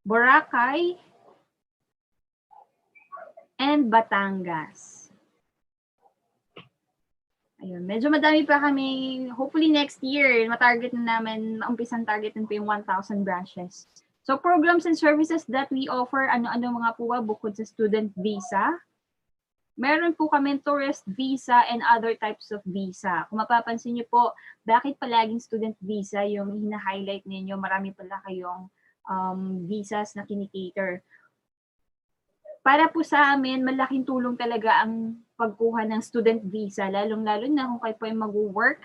Boracay, and Batangas. Ayun, medyo madami pa kami. Hopefully next year, matarget na namin, maumpisang target po yung 1,000 branches. So programs and services that we offer, ano-ano mga po ba bukod sa student visa? Meron po kami tourist visa and other types of visa. Kung mapapansin niyo po, bakit palaging student visa yung hina-highlight ninyo? Marami pala kayong visas na kinikater. Para po sa amin, malaking tulong talaga ang pagkuha ng student visa, lalong-lalo na kung kayo po ay mag-work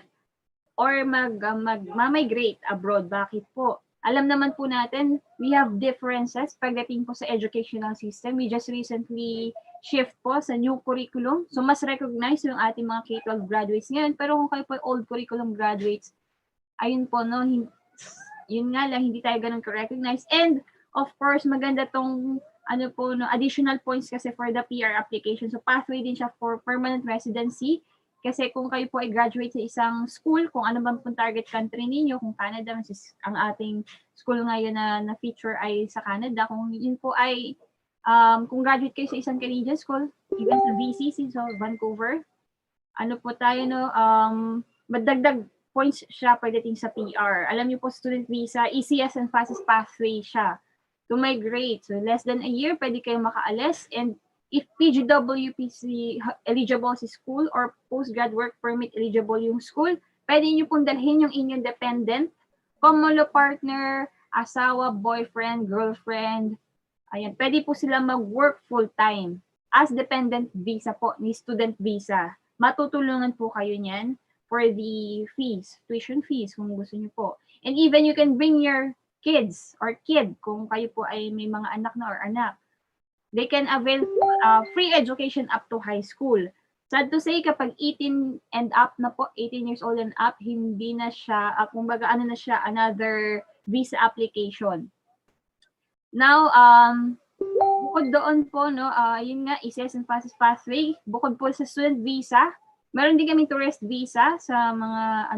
or mag-migrate abroad. Bakit po? Alam naman po natin, we have differences pagdating po sa educational system. We just recently shift po sa new curriculum. So, mas recognize yung ating mga K-12 graduates ngayon. Pero kung kayo po ay old curriculum graduates, ayun po, no, yun nga lang, hindi tayo ganun ka-recognize. And, of course, maganda tong additional points kasi for the PR application. So pathway din siya for permanent residency. Kasi kung kayo po ay graduate sa isang school, kung ano bang pong target country ninyo, kung Canada, ang ating school ngayon na feature ay sa Canada, kung yun po ay, kung graduate kayo sa isang Canadian school, even sa VCC, so Vancouver, madagdag points siya pagdating sa PR. Alam niyo po, student visa, easiest and fastest pathway siya to migrate. So less than a year, pwede kayong makaalis. And if PGWPC eligible si school or postgrad work permit eligible yung school, pwede nyo pong dalhin yung inyong dependent, common law partner, asawa, boyfriend, girlfriend. Ayan, pwede po sila mag-work full-time as dependent visa po, ni student visa. Matutulungan po kayo niyan for the fees, tuition fees kung gusto nyo po. And even you can bring your kids or kid, kung kayo po ay may mga anak na or anak, they can avail free education up to high school. Sad to say, kapag 18 and up na po, 18 years old and up, hindi na siya, kumbaga na siya, another visa application. Now, bukod doon po, no, yun nga, easiest and fastest pathway, bukod po sa student visa, meron din kaming tourist visa sa mga,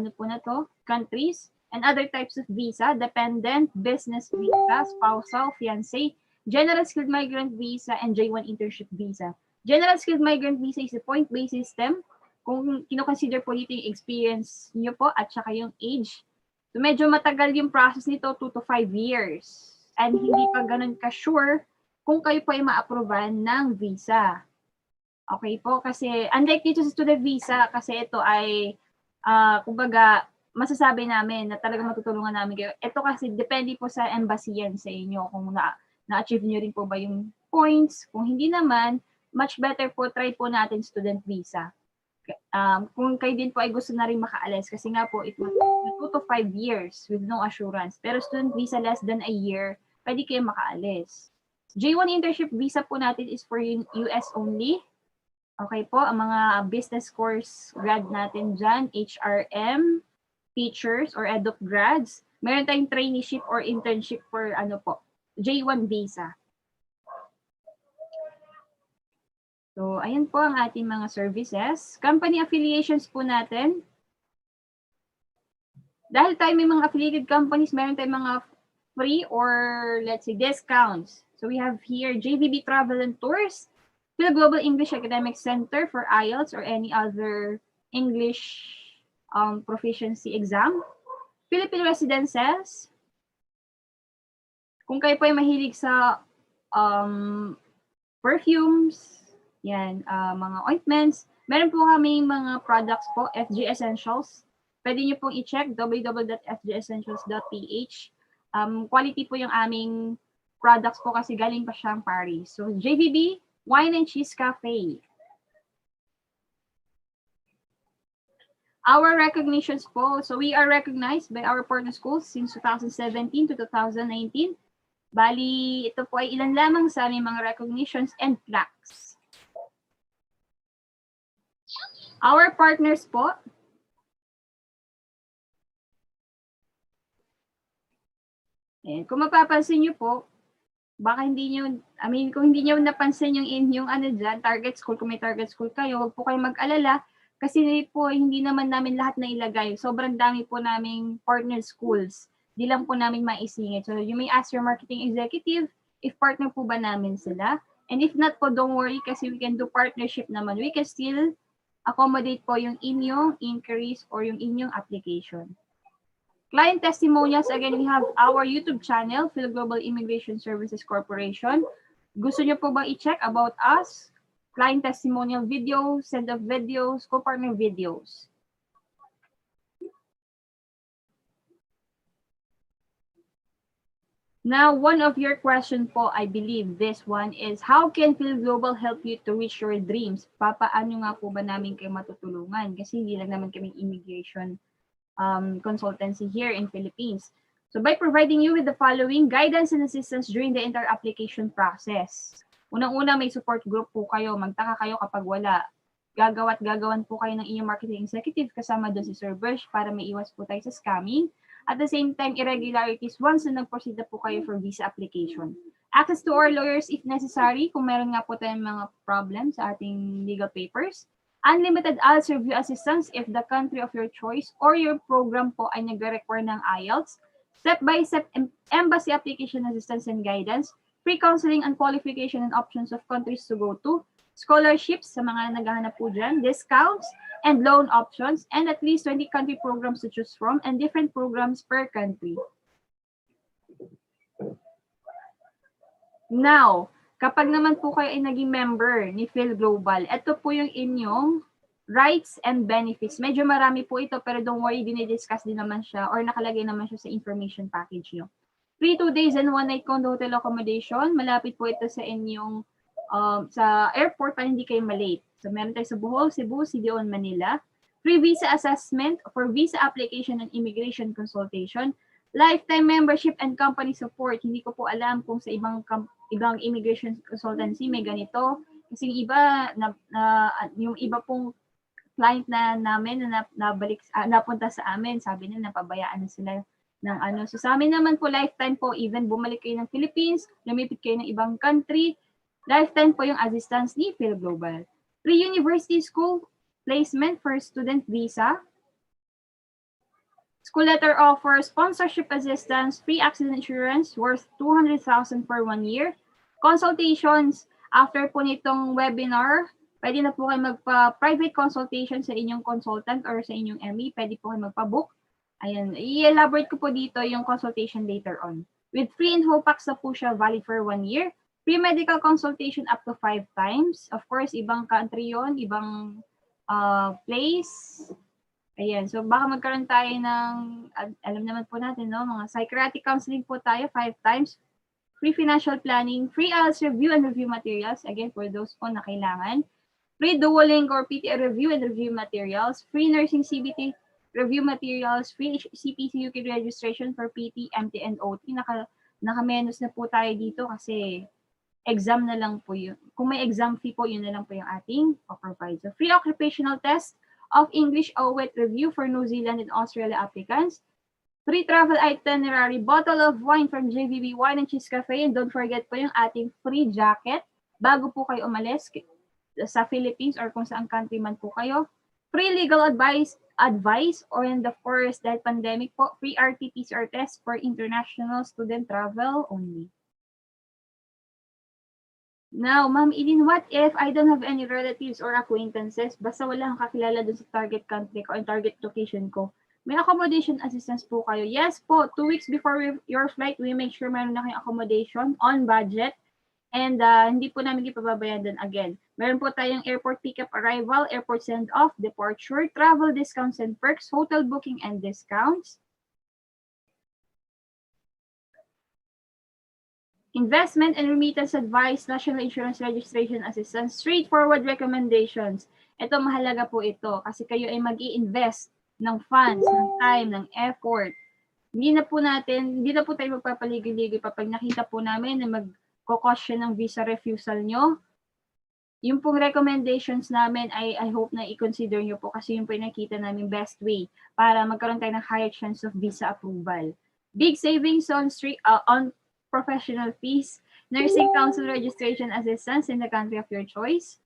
countries, and other types of visa, dependent, business visa, spousal, fiancé, general skilled migrant visa, and J1 internship visa. General skilled migrant visa is a point-based system. Kung kino-consider po dito yung experience niyo po at saka yung age. So medyo matagal yung process nito, 2 to 5 years. And hindi pa ganun ka-sure kung kayo po ay ma-approvean ng visa. Okay po, kasi unlike dito sa student visa, kasi ito ay, kumbaga, masasabi namin na talaga matutulungan namin kayo. Ito kasi depende po sa embassy yan sa inyo kung na-achieve nyo rin po ba yung points. Kung hindi naman, much better po try po natin student visa. Kung kayo din po ay gusto na rin makaalis kasi nga po it will 2 to 5 years with no assurance. Pero student visa less than a year, pwede kayo makaalis. J1 internship visa po natin is for US only. Okay po, ang mga business course grad natin dyan, HRM, teachers or edoc grads, meron tayong traineeship or internship for J1 visa. So, ayan po ang ating mga services. Company affiliations po natin. Dahil tayo may mga affiliated companies, meron tayong mga free or let's say discounts. So, we have here JVB Travel and Tours, Fil-Global English Academic Center for IELTS or any other English proficiency exam. Philippine Residences. Kung kayo po ay mahilig sa perfumes, yan, mga ointments, meron po kami mga products po, FG Essentials. Pwede nyo pong i-check www.fgessentials.ph. Quality po yung aming products po kasi galing pa siyang Paris. So, JVB, Wine and Cheese Cafe. Our recognitions po, so we are recognized by our partner schools since 2017 to 2019. Bali, ito po ay ilan lamang sa aming mga recognitions and plaques. Our partners po, kung mapapansin nyo po, baka hindi nyo, kung hindi nyo napansin yung inyong target school, kung may target school kayo, huwag po kayong mag-alala. Kasi po, hindi naman namin lahat na ilagay. Sobrang dami po naming partner schools. Di lang po namin maisingit. So you may ask your marketing executive if partner po ba namin sila. And if not po, don't worry kasi we can do partnership naman. We can still accommodate po yung inyong inquiries or yung inyong application. Client testimonials, again, we have our YouTube channel, Fil-Global Immigration Services Corporation. Gusto nyo po ba i-check about us? Client testimonial videos, send-off videos, co-partner videos. Now, one of your question po, I believe this one is, how can Fil-Global help you to reach your dreams? Papaano nga po ba namin kayo matutulungan? Kasi hindi lang naman kami immigration consultancy here in Philippines. So by providing you with the following guidance and assistance during the entire application process. Unang-una, may support group po kayo. Magtaka kayo kapag wala. Gagawan po kayo ng inyong marketing executive kasama doon si Sir Bersh para may iwas po tayo sa scamming. At the same time, irregularities once na nag-proceed na po kayo for visa application. Access to our lawyers if necessary, kung meron nga po tayong mga problems sa ating legal papers. Unlimited IELTS review assistance if the country of your choice or your program po ay nagre-require ng IELTS. Step-by-step embassy application assistance and guidance. Free counseling on qualification and options of countries to go to. Scholarships sa mga naghahanap po dyan. Discounts and loan options. And at least 20 country programs to choose from and different programs per country. Now, kapag naman po kayo ay naging member ni Fil-Global, ito po yung inyong rights and benefits. Medyo marami po ito, pero don't worry, dinidiscuss din naman siya or nakalagay naman siya sa information package nyo. Free 2 days and 1 night condo hotel accommodation. Malapit po ito sa inyong sa airport para hindi kayo malate. So meron tayo sa Bohol, Cebu, CDO, Manila. Free visa assessment for visa application and immigration consultation. Lifetime membership and company support. Hindi ko po alam kung sa ibang immigration consultancy may ganito. Kasi yung iba, yung iba pong client namin na napunta sa amin, sabi nila napabayaan na sila ng ano. So sa amin naman po, lifetime po, even bumalik kayo ng Philippines, lumipit kayo ng ibang country, lifetime po yung assistance ni Fil-Global. Free university school placement for student visa. School letter offer sponsorship assistance, free accident insurance worth 200,000 per 1 year. Consultations, after po nitong webinar, pwede na po kayo magpa-private consultation sa inyong consultant or sa inyong ME. Pwede po kayo magpa-book. Ayan, i-elaborate ko po dito yung consultation later on. With free info packs na po siya, valid for 1 year. Free medical consultation up to 5 times. Of course, ibang country yon, ibang place. Ayan, so baka magkaroon tayo ng, alam naman po natin, no, mga psychiatric counseling po tayo 5 times. Free financial planning, free IELTS review and review materials, again, for those po na kailangan. Free Duolingo or PTA review and review materials. Free nursing CBT review materials. Free CPC UK registration for PT, MT, and OT. Naka-menus na po tayo dito kasi exam na lang po yun. Kung may exam fee po, yun na lang po yung ating provide. So, free occupational test of English OWET review for New Zealand and Australia applicants. Free travel itinerary, bottle of wine from JVB Wine and Cheese Cafe. And don't forget po yung ating free jacket bago po kayo umalis sa Philippines or kung saan country man po kayo. Free legal advice or and of course, dahil pandemic po, free RT-PCR test for international student travel only. Now, Ma'am Eileen, what if I don't have any relatives or acquaintances? Basta wala kang kakilala dun sa target country ko or target location ko. May accommodation assistance po kayo. Yes po, 2 weeks before your flight, we make sure meron na kayong accommodation on budget. And hindi po namin ipababayan dun again. Meron po tayong airport pickup arrival, airport send-off, departure, travel discounts and perks, hotel booking and discounts. Investment and remittance advice, national insurance registration assistance, straightforward recommendations. Ito, mahalaga po ito kasi kayo ay mag-i-invest ng funds, ng time, ng effort. Hindi na po tayo magpapaligoy-ligoy pa pag nakita po namin na mag-cost siya ng visa refusal nyo. Yung pong recommendations namin ay I hope na i-consider nyo po kasi yung po nakita namin best way para magkaroon tayo ng higher chance of visa approval. Big savings on professional fees, nursing council registration assistance in the country of your choice.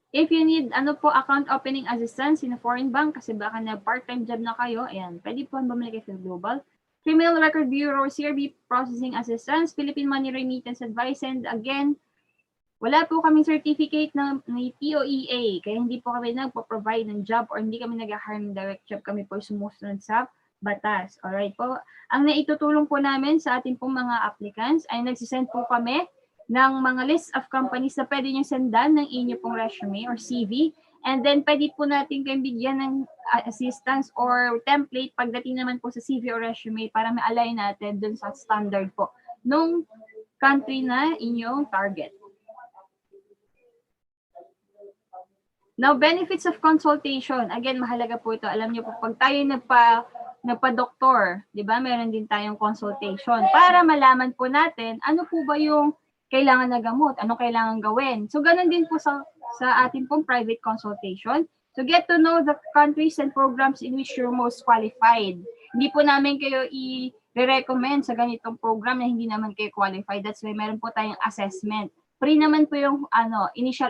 If you need account opening assistance in a foreign bank kasi baka na part-time job na kayo, ayan, pwede po bumalik kay Fil-Global. Criminal Record Bureau, CRB Processing Assistance, Philippine Money Remittance Advice, and again, wala po kaming certificate ng POEA, kaya hindi po kami nagpo-provide ng job or hindi kami nag-hire ng direct job, kami po sumusunod sa batas. Alright po. Ang naitutulong po namin sa ating pong mga applicants ay nagsisend po kami ng mga list of companies na pwede nyo sendan ng inyo pong resume or CV. And then, pwede po natin kayong bigyan ng assistance or template pagdating naman po sa CV or resume para ma-align natin dun sa standard po nung country na inyong target. Now, benefits of consultation. Again, mahalaga po ito. Alam niyo po, pag tayo nagpa-doktor, di ba, meron din tayong consultation para malaman po natin ano po ba yung kailangan na gamot, ano kailangan gawin. So, ganun din po sa ating pong private consultation. So, get to know the countries and programs in which you're most qualified. Hindi po namin kayo i-recommend sa ganitong program na hindi naman kayo qualified. That's why meron po tayong assessment. Free naman po yung initial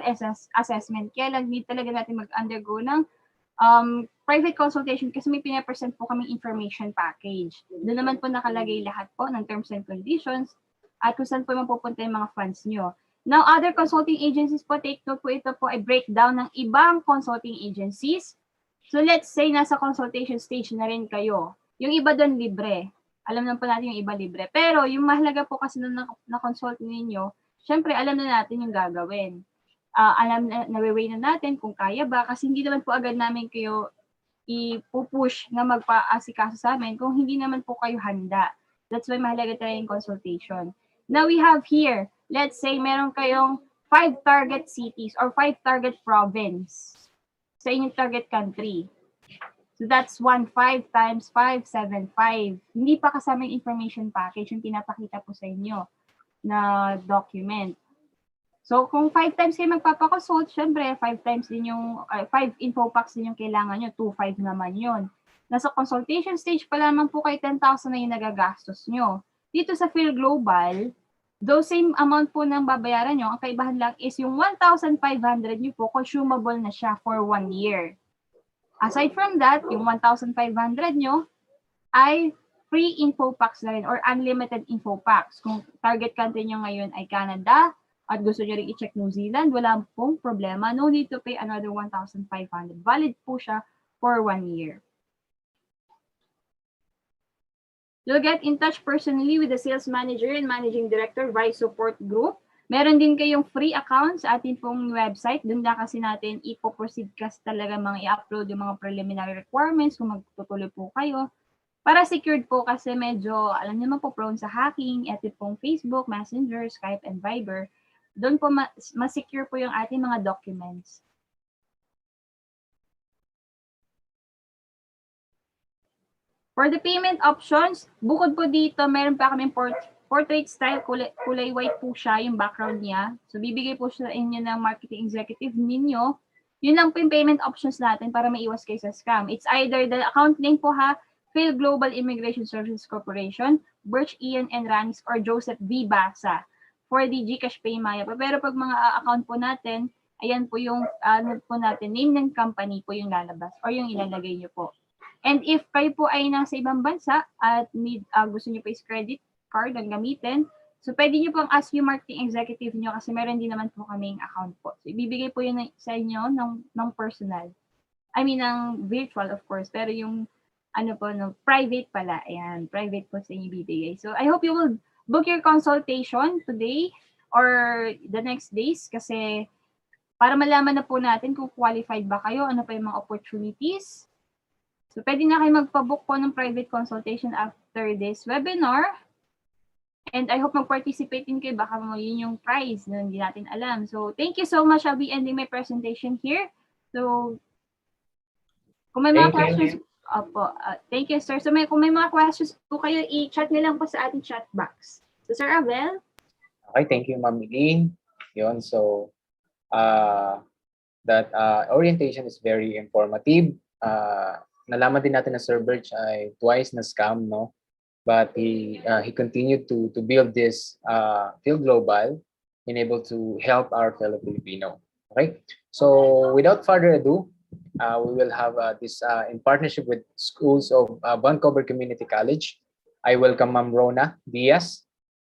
assessment. Kaya lang need talaga natin mag-undergo ng private consultation kasi may pinapresent po kaming information package. Doon naman po nakalagay lahat po ng terms and conditions at kung saan po mapupunta yung mga funds nyo. Now, other consulting agencies po, take note po, ito po ay breakdown ng ibang consulting agencies. So, let's say nasa consultation stage na rin kayo. Yung iba doon libre. Alam naman po natin yung iba libre. Pero yung mahalaga po kasi nung na-consult ninyo, syempre, alam na natin yung gagawin. Alam na, nawe-weigh na natin kung kaya ba kasi hindi naman po agad namin kayo ipupush na magpa-asikaso sa amin kung hindi naman po kayo handa. That's why mahalaga tayo yung consultation. Now we have here, let's say meron kayong 5 target cities or 5 target province sa inyong target country. So that's 1.5 times 5, 7.5. Hindi pa kasama yung information package yung pinapakita po sa inyo na document. So, kung 5 times kayo magpapakonsult, syempre, 5 times din yung, 5 info packs din yung kailangan nyo, 2.5 naman yun. Nasa consultation stage pa lamang po kayo 10,000 na yung nagagastos nyo. Dito sa Fil-Global, though same amount po ng babayaran nyo, ang kaibahan lang is yung 1,500 nyo po, consumable na siya for 1 year. Aside from that, yung 1,500 nyo ay free info packs na rin or unlimited info packs. Kung target country nyo ngayon ay Canada at gusto nyo rin i-check New Zealand, wala pong problema. No need to pay another 1,500. Valid po siya for 1 year. You'll get in touch personally with the sales manager and managing director via support group. Meron din kayong free account sa ating pong website. Doon na kasi natin ipo-proceed kasi talaga mga i-upload yung mga preliminary requirements kung magtutuloy po kayo. Para secured po kasi medyo, alam niyo naman po, prone sa hacking, ito pong Facebook, Messenger, Skype, and Viber. Doon po mas-secure po yung ating mga documents. For the payment options, bukod po dito, meron pa kaming portrait style, kulay white po siya, yung background niya. So, bibigay po siya sa inyo ng marketing executive ninyo. Yun lang po yung payment options natin para maiwas kayo sa scam. It's either the account name po ha, Fil-Global Immigration Services Corporation, Birch Ian and Ranis, or Joseph V. Basa for the GCash Pay Maya. Pero pag mga account po natin, ayan po yung po natin, name ng company po yung lalabas or yung ilalagay nyo po. And if kayo po ay nasa ibang bansa at gusto nyo po is credit card ang gamitin, so pwede nyo pong ask yung marketing executive nyo kasi meron din naman po kaming account po. So ibibigay po yun sa inyo ng personal. I mean, ng virtual of course, pero yung private pala. Ayan, private po sa inyo bibigay. So I hope you will book your consultation today or the next days kasi para malaman na po natin kung qualified ba kayo, ano pa yung mga opportunities. So, pwede na kayo magpa-book po ng private consultation after this webinar. And I hope mag-participate din kayo. Baka yun yung prize na hindi natin alam. So, thank you so much. I'll be ending my presentation here. So, kung may mga questions, thank you, sir. So, kung may mga questions po kayo, i-chat nyo lang po sa ating chat box. So, Sir Abel? Okay, thank you, Ma'am Eileen. Yun, so, that orientation is very informative. Nalaman din natin na Sir Birch ay twice na scam, no? But he continued to build this Fil-Global and able to help our fellow Filipino. Okay, so without further ado, we will have this in partnership with schools of Vancouver Community College. I welcome Ma'am Rona Diaz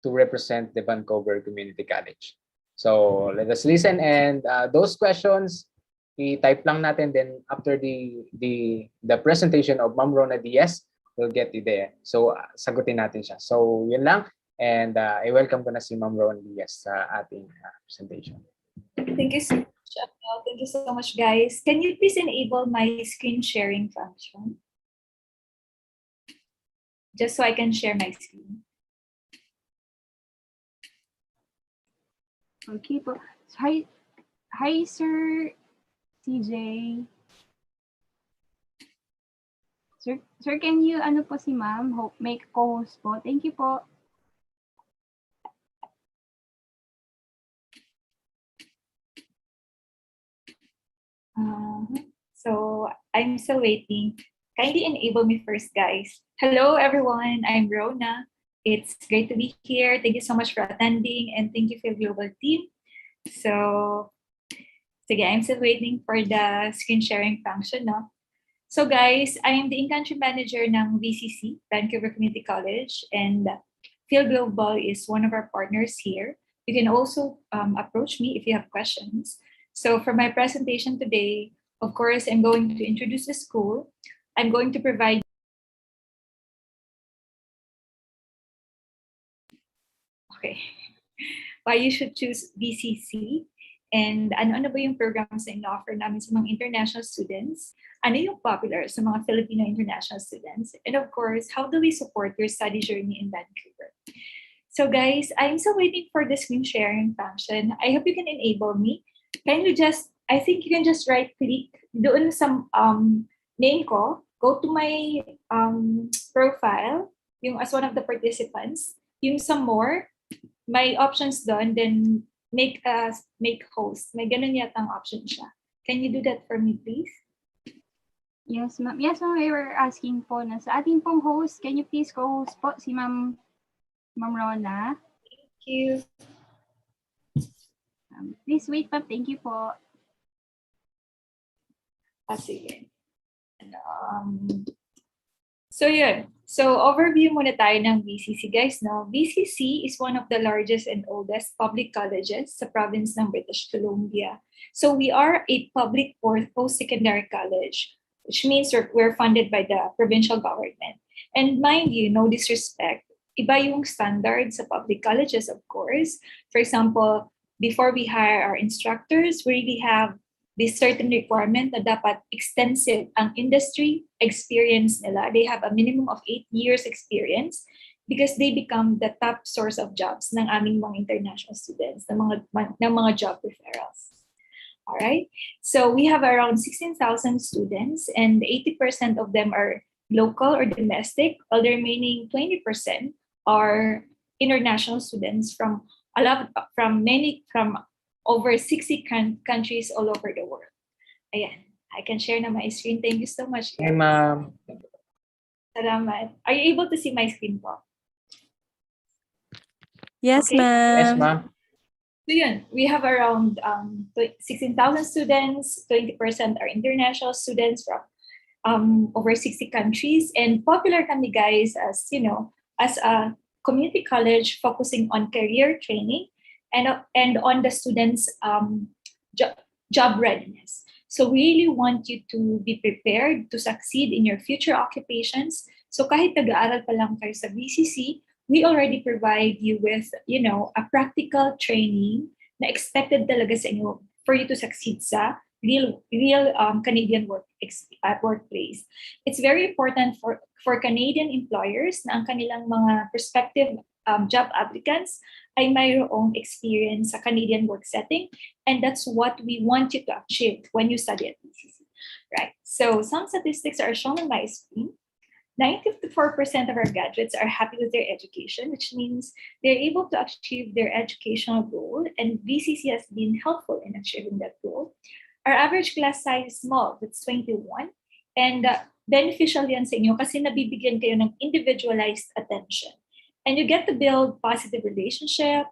to represent the Vancouver Community College. So let us listen, and those questions i-type lang natin, then after the presentation of Ma'am Rona Diaz, we'll get you there. So sagutin natin siya. So yun lang, and I welcome ko na si Ma'am Rona Diaz sa ating presentation. Thank you so much, Abel. Thank you so much, guys. Can you please enable my screen sharing function? Just so I can share my screen. Okay po. So, hi, Sir CJ. Sir, can you, ano po si ma'am, make co-host po? Thank you po. So I'm still waiting. Kindly enable me first, guys. Hello, everyone. I'm Rona. It's great to be here. Thank you so much for attending, and thank you, Fil-Global team. So I'm still waiting for the screen sharing function, no? So guys, I am the in-country manager ng VCC, Vancouver Community College, and Fil-Global is one of our partners here. You can also approach me if you have questions. So for my presentation today, of course, I'm going to introduce the school. I'm going to provide why you should choose VCC, and ano-ano ba yung programs na ino-offer namin sa mga international students, ano yung popular sa mga Filipino international students, and of course, how do we support your study journey in Vancouver. So guys, I'm still waiting for the screen sharing function. I hope you can enable me. I think you can just right-click doon sa name ko, go to my profile, yung as one of the participants, yung sa more, may options doon, then make host. May ganun yata ang option siya. Can you do that for me, please? Yes, ma'am. Yes, ma'am. We were asking po na sa ating pong host, can you please co-host po si Ma'am Rona? Thank you. Please wait, ma'am. Thank you po. Sige. So yun. So overview muna tayo ng VCC, guys. No? VCC is one of the largest and oldest public colleges sa province ng British Columbia. So we are a public post-secondary college, which means we're funded by the provincial government. And mind you, no disrespect, iba yung standards sa public colleges, of course. For example, before we hire our instructors, we really have this certain requirement na dapat extensive ang industry experience nila. They have a minimum of 8 years experience because they become the top source of jobs ng aming mga international students, ng mga job referrals. All right. So we have around 16,000 students, and 80% of them are local or domestic, while the remaining 20% are international students from over 60 countries all over the world. Ayan, I can share na my screen. Thank you so much. Hey, ma'am. Salamat. Are you able to see my screen po? Yes, Okay. Yes, ma'am. ma'am. So yun, we have around 16,000 students, 20% are international students from over 60 countries, and popular kami, guys, as you know, as a community college focusing on career training and on the students' job readiness. So we really want you to be prepared to succeed in your future occupations. So kahit nag-aaral pa lang kayo sa VCC, we already provide you with, a practical training na expected talaga sa inyo for you to succeed sa real Canadian workplace. It's very important for Canadian employers na ang kanilang mga prospective job applicants ay mayroong experience sa Canadian work setting, and that's what we want you to achieve when you study at VCC, right? So some statistics are shown on my screen. 94% of our graduates are happy with their education, which means they're able to achieve their educational goal, and VCC has been helpful in achieving that goal. Our average class size is small, that's 21, and beneficial yan sa inyo kasi nabibigyan kayo ng individualized attention. And you get to build positive relationship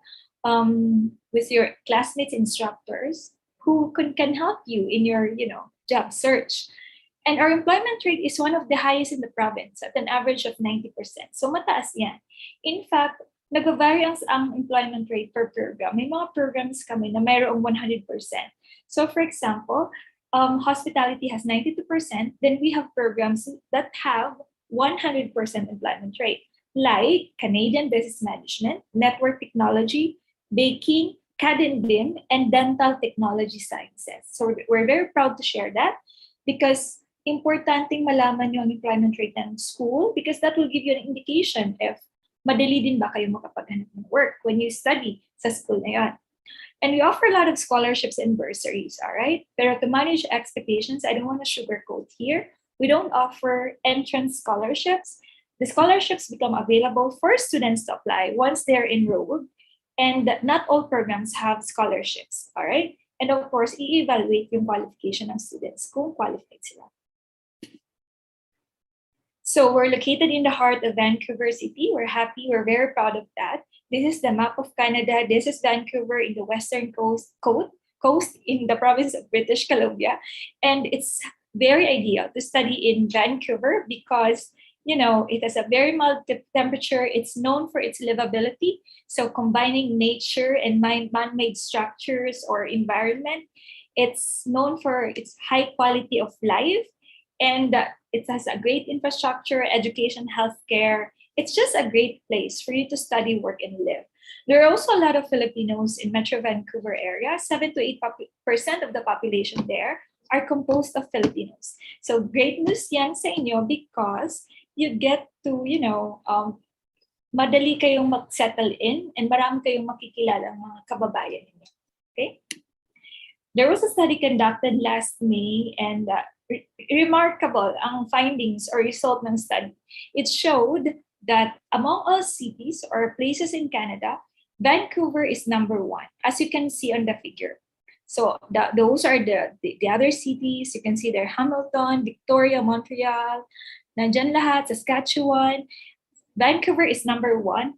with your classmates, instructors, who can help you in your, job search. And our employment rate is one of the highest in the province at an average of 90%. So mataas yan. In fact, nag-vary ang employment rate per program. May mga programs kami na mayroong 100%. So for example, hospitality has 92%. Then we have programs that have 100% employment rate, like Canadian Business Management, Network Technology, Baking, CAD and BIM, and Dental Technology Sciences. So we're very proud to share that because importanteng malaman nyo ang employment rate ng school because that will give you an indication if madali din ba kayo makapaghanap ng work when you study sa school na yan. And we offer a lot of scholarships and bursaries, all right? Pero to manage expectations, I don't want to sugarcoat here. We don't offer entrance scholarships. The scholarships become available for students to apply once they're enrolled. And not all programs have scholarships, all right? And of course, i-evaluate yung qualification ng students kung qualified sila. So we're located in the heart of Vancouver City. We're happy, we're very proud of that. This is the map of Canada. This is Vancouver in the western coast in the province of British Columbia. And it's very ideal to study in Vancouver because, it has a very mild temperature. It's known for its livability. So combining nature and man-made structures or environment, it's known for its high quality of life. And it has a great infrastructure, education, healthcare. It's just a great place for you to study, work, and live. There are also a lot of Filipinos in Metro Vancouver area. 7 to 8% of the population there are composed of Filipinos. So great news yan sa inyo because you get to, madali kayong mag-settle in and marami kayong makikilala mga kababayan ninyo. Okay? There was a study conducted last May and remarkable ang findings or result ng study. It showed that among all cities or places in Canada, Vancouver is number 1, as you can see on the figure. So those are the other cities. You can see there Hamilton, Victoria, Montreal, nandyan lahat, Saskatchewan. Vancouver is number 1.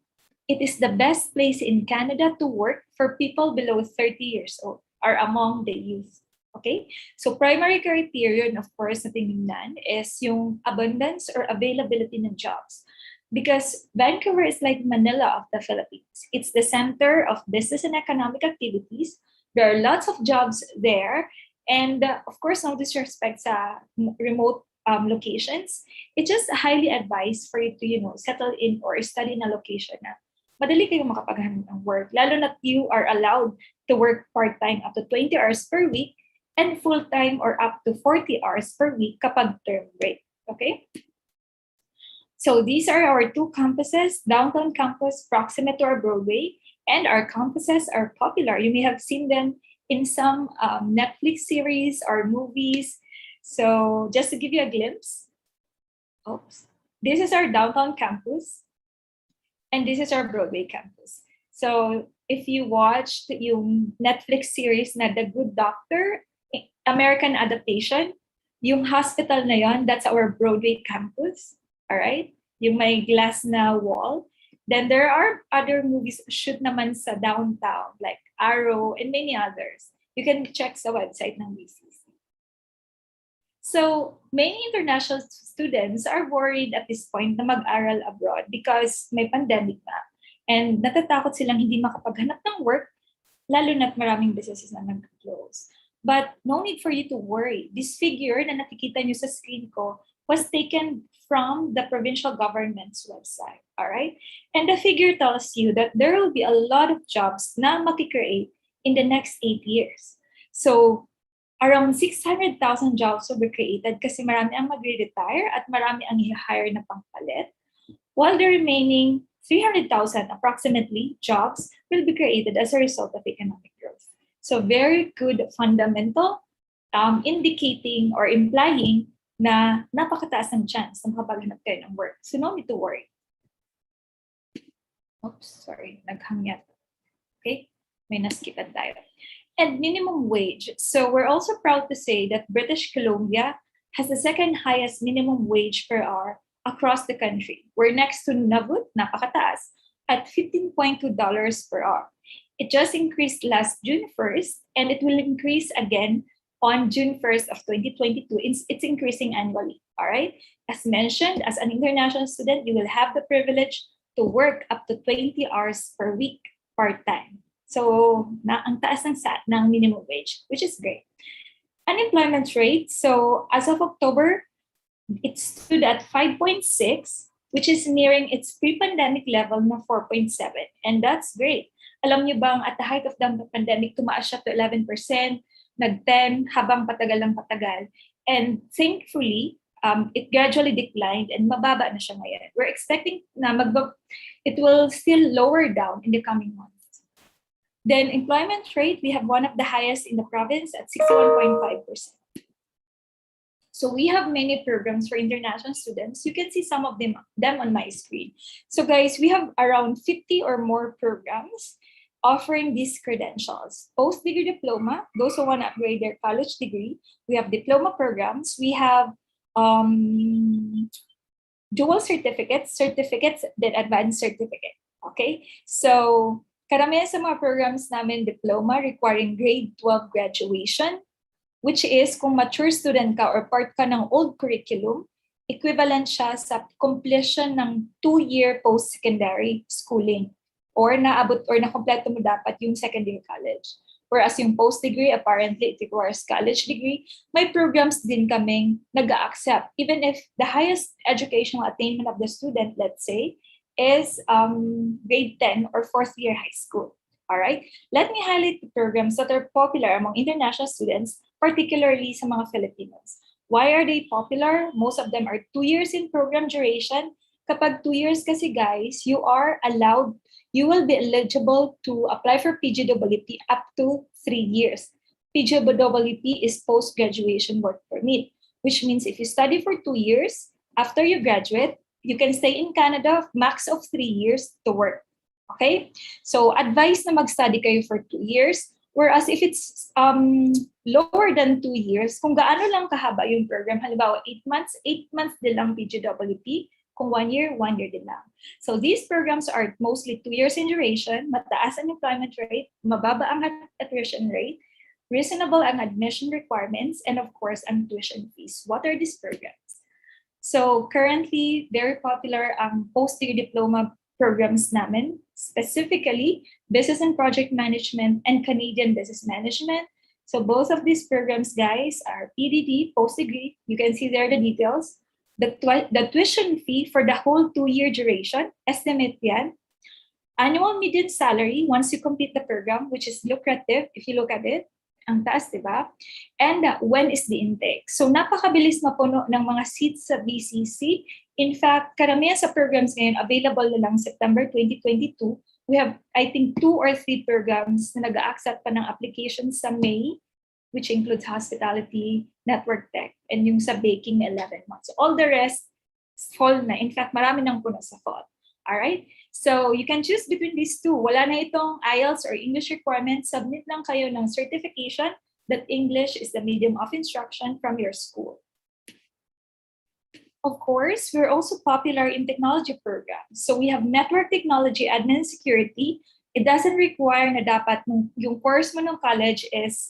It is the best place in Canada to work for people below 30 years old or among the youth. Okay? So primary criterion, of course, na tingnan is yung abundance or availability ng jobs. Because Vancouver is like Manila of the Philippines. It's the center of business and economic activities. There are lots of jobs there. And of course, no disrespect sa remote locations. It's just highly advised for you to, settle in or study in a location na madali kayong makapaghanap ng work. Lalo na you are allowed to work part-time up to 20 hours per week and full-time or up to 40 hours per week kapag term break. Okay? So these are our 2 campuses, downtown campus proximate to our Broadway, and our campuses are popular. You may have seen them in some Netflix series or movies. So just to give you a glimpse, this is our downtown campus, and this is our Broadway campus. So if you watched yung Netflix series na The Good Doctor, American adaptation, yung hospital na yon, that's our Broadway campus. All right? Yung may glass na wall. Then there are other movies shoot naman sa downtown, like Arrow and many others. You can check sa website ng BCC. So many international students are worried at this point na mag-aral abroad because may pandemic na. And natatakot silang hindi makapaghanap ng work, lalo na't maraming businesses na nag-close. But no need for you to worry. This figure na nakikita nyo sa screen ko was taken from the provincial government's website, all right? And the figure tells you that there will be a lot of jobs na makikreate in the next 8 years. So around 600,000 jobs will be created kasi marami ang magre-retire at marami ang i-hire na pangpalit, while the remaining 300,000 approximately jobs will be created as a result of economic growth. So very good fundamental, indicating or implying na napakataas ng chance na makapaghanap kayo ng work. So no need to worry. Oops, sorry, naghangyan. Okay, may naskipan tayo. And minimum wage. So we're also proud to say that British Columbia has the second highest minimum wage per hour across the country. We're next to Nunavut, napakataas, at $15.2 per hour. It just increased last June 1st, and it will increase again on June 1st of 2022. It's increasing annually, all right? As mentioned, as an international student, you will have the privilege to work up to 20 hours per week part-time. So, ang taas ng minimum wage, which is great. Unemployment rate, so as of October, it stood at 5.6, which is nearing its pre-pandemic level na 4.7. And that's great. Alam niyo bang at the height of the pandemic, tumaas siya to 11%, nag-10 habang patagal ng patagal. And thankfully, it gradually declined and mababa na siya ngayon. We're expecting na it will still lower down in the coming months. Then employment rate, we have one of the highest in the province at 61.5%. So we have many programs for international students. You can see some of them on my screen. So guys, we have around 50 or more programs offering these credentials. Post-degree diploma, those who want to upgrade their college degree. We have diploma programs. We have dual certificates, then advanced certificate. Okay? So karamihan sa mga programs namin, diploma requiring grade 12 graduation, which is kung mature student ka or part ka ng old curriculum, equivalent siya sa completion ng 2-year post-secondary schooling or naabot or nakompleto mo dapat yung second-year college. Whereas yung post-degree, apparently it requires college degree. May programs din kaming nag-accept, even if the highest educational attainment of the student, let's say, is grade 10 or 4th year high school. All right? Let me highlight the programs that are popular among international students, particularly sa mga Filipinos. Why are they popular? Most of them are 2 years in program duration. Kapag 2 years kasi guys, you will be eligible to apply for PGWP up to 3 years. PGWP is post-graduation work permit, which means if you study for 2 years, after you graduate, you can stay in Canada max of 3 years to work. Okay? So advice na mag-study kayo for 2 years. Whereas if it's lower than 2 years, kung gaano lang kahaba yung program, halimbawa 8 months din lang PGWP. Kung 1 year, 1 year din lang. So these programs are mostly 2 years in duration, mataas ang employment rate, mababa ang attrition rate, reasonable ang admission requirements, and of course, ang tuition fees. What are these programs? So currently, very popular ang post-degree diploma programs namin, specifically Business and Project Management and Canadian Business Management. So both of these programs, guys, are PDD, post-degree. You can see there the details. The tuition fee for the whole 2-year duration, estimate yan. Annual median salary once you complete the program, which is lucrative if you look at it. Ang taas, diba? And when is the intake? So napakabilis mapuno ng mga seats sa BCC. In fact, karamihan sa programs ngayon available na lang September 2022. We have, I think, 2 or 3 programs na nag-accept pa ng applications sa May, which includes hospitality, network tech, and yung sa baking na 11 months. All the rest, fall na. In fact, marami nang puno sa fall. Alright? So, you can choose between these two. Wala na itong IELTS or English requirements. Submit lang kayo ng certification that English is the medium of instruction from your school. Of course, we're also popular in technology programs. So, we have network technology, admin, security. It doesn't require na dapat yung course mo ng college is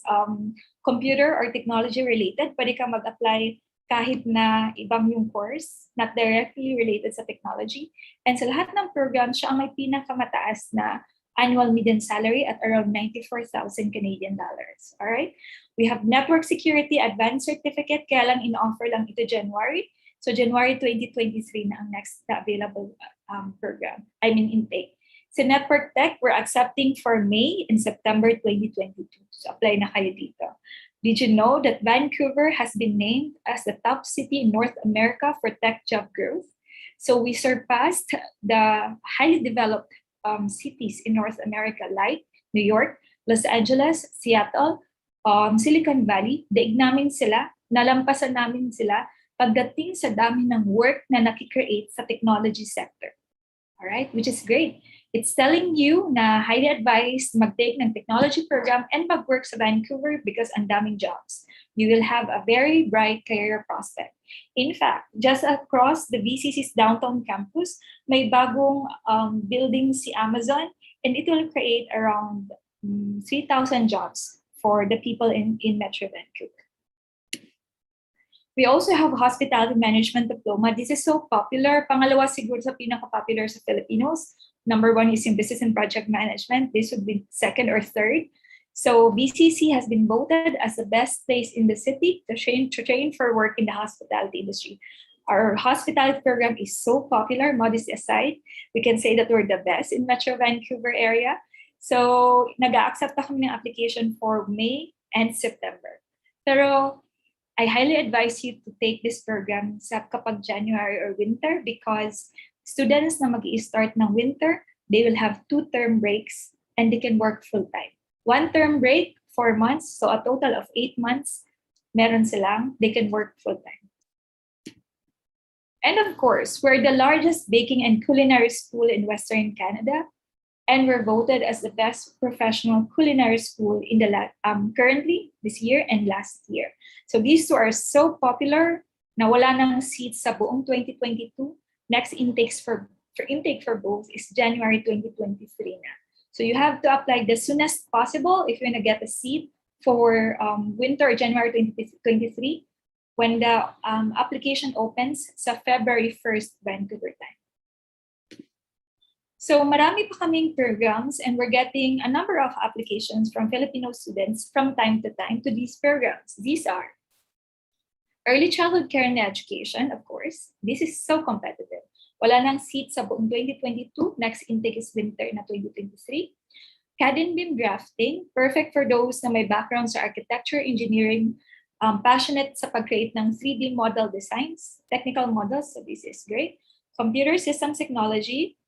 computer or technology related. Pwede ka mag-apply kahit na ibang yung course, not directly related sa technology. And sa lahat ng programs, siya ang may pinakamataas na annual median salary at around 94,000 Canadian dollars. All right? We have network security advanced certificate, kaya lang in-offer lang ito January. So January 2023 na ang next available program, intake. Sa network tech, we're accepting for May and September 2022. So apply na kayo dito. Did you know that Vancouver has been named as the top city in North America for tech job growth? So we surpassed the highly developed cities in North America like New York, Los Angeles, Seattle, Silicon Valley. Daig namin sila, nalampasan namin sila pagdating sa dami ng work na nakikreate sa technology sector. Alright, which is great. It's telling you na highly advised mag-take ng technology program and mag-work sa Vancouver because ang daming jobs. You will have a very bright career prospect. In fact, just across the VCC's downtown campus, may bagong building si Amazon and it will create around 3,000 jobs for the people in Metro Vancouver. We also have hospitality management diploma. This is so popular. Pangalawa siguro sa pinaka-popular sa Filipinos. Number 1 is in business and project management. This would be second or third. So BCC has been voted as the best place in the city to train for work in the hospitality industry. Our hospitality program is so popular, modesty aside. We can say that we're the best in Metro Vancouver area. So nag-accept pa kami ng application for May and September. Pero I highly advise you to take this program sa kapag January or winter because students na mag-i-start ng winter, they will have 2 term breaks and they can work full-time. 1 term break, 4 months, so a total of 8 months, meron silang, they can work full-time. And of course, we're the largest baking and culinary school in Western Canada, and we're voted as the best professional culinary school in the currently this year and last year. So these 2 are so popular na wala nang seats sa buong 2022. Next intake for both is January 2023 na. So you have to apply the soonest possible if you're gonna get a seat for winter or January 2023 when the application opens sa February 1st Vancouver time. So marami pa kaming programs and we're getting a number of applications from Filipino students from time to time to these programs. These are early childhood care and education, of course. This is so competitive. Wala nang seat sa buong 2022. Next intake is winter na 2023. CAD and BIM drafting, perfect for those na may background sa architecture, engineering, passionate sa pag-create ng 3D model designs, technical models, so this is great. Computer systems technology,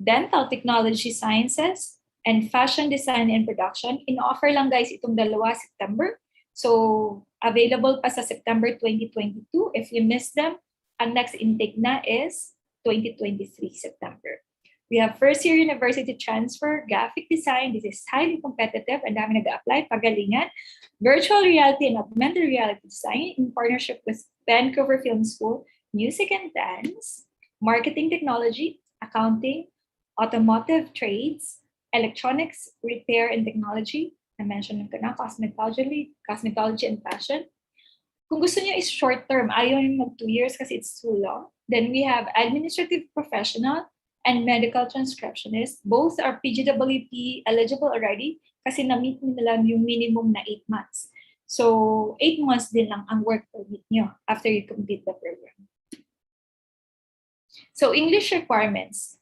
dental technology sciences, and fashion design and production. In-offer lang guys itong dalawa September. So available pa sa September 2022. If you miss them, ang next intake na is 2023 September. We have first-year university transfer, graphic design. This is highly competitive. Ang dami nag-apply, pagalingan. Virtual reality and augmented reality design in partnership with Vancouver Film School, music and dance, marketing technology, accounting, automotive trades, electronics, repair and technology. I mentioned ko na, cosmetology and fashion. Kung gusto niyo is short term, ayaw niyo mag 2 years kasi it's too long. Then we have administrative professional and medical transcriptionist. Both are PGWP eligible already kasi na-meet nila yung minimum na 8 months. So 8 months din lang ang work permit niyo after you complete the program. So English requirements.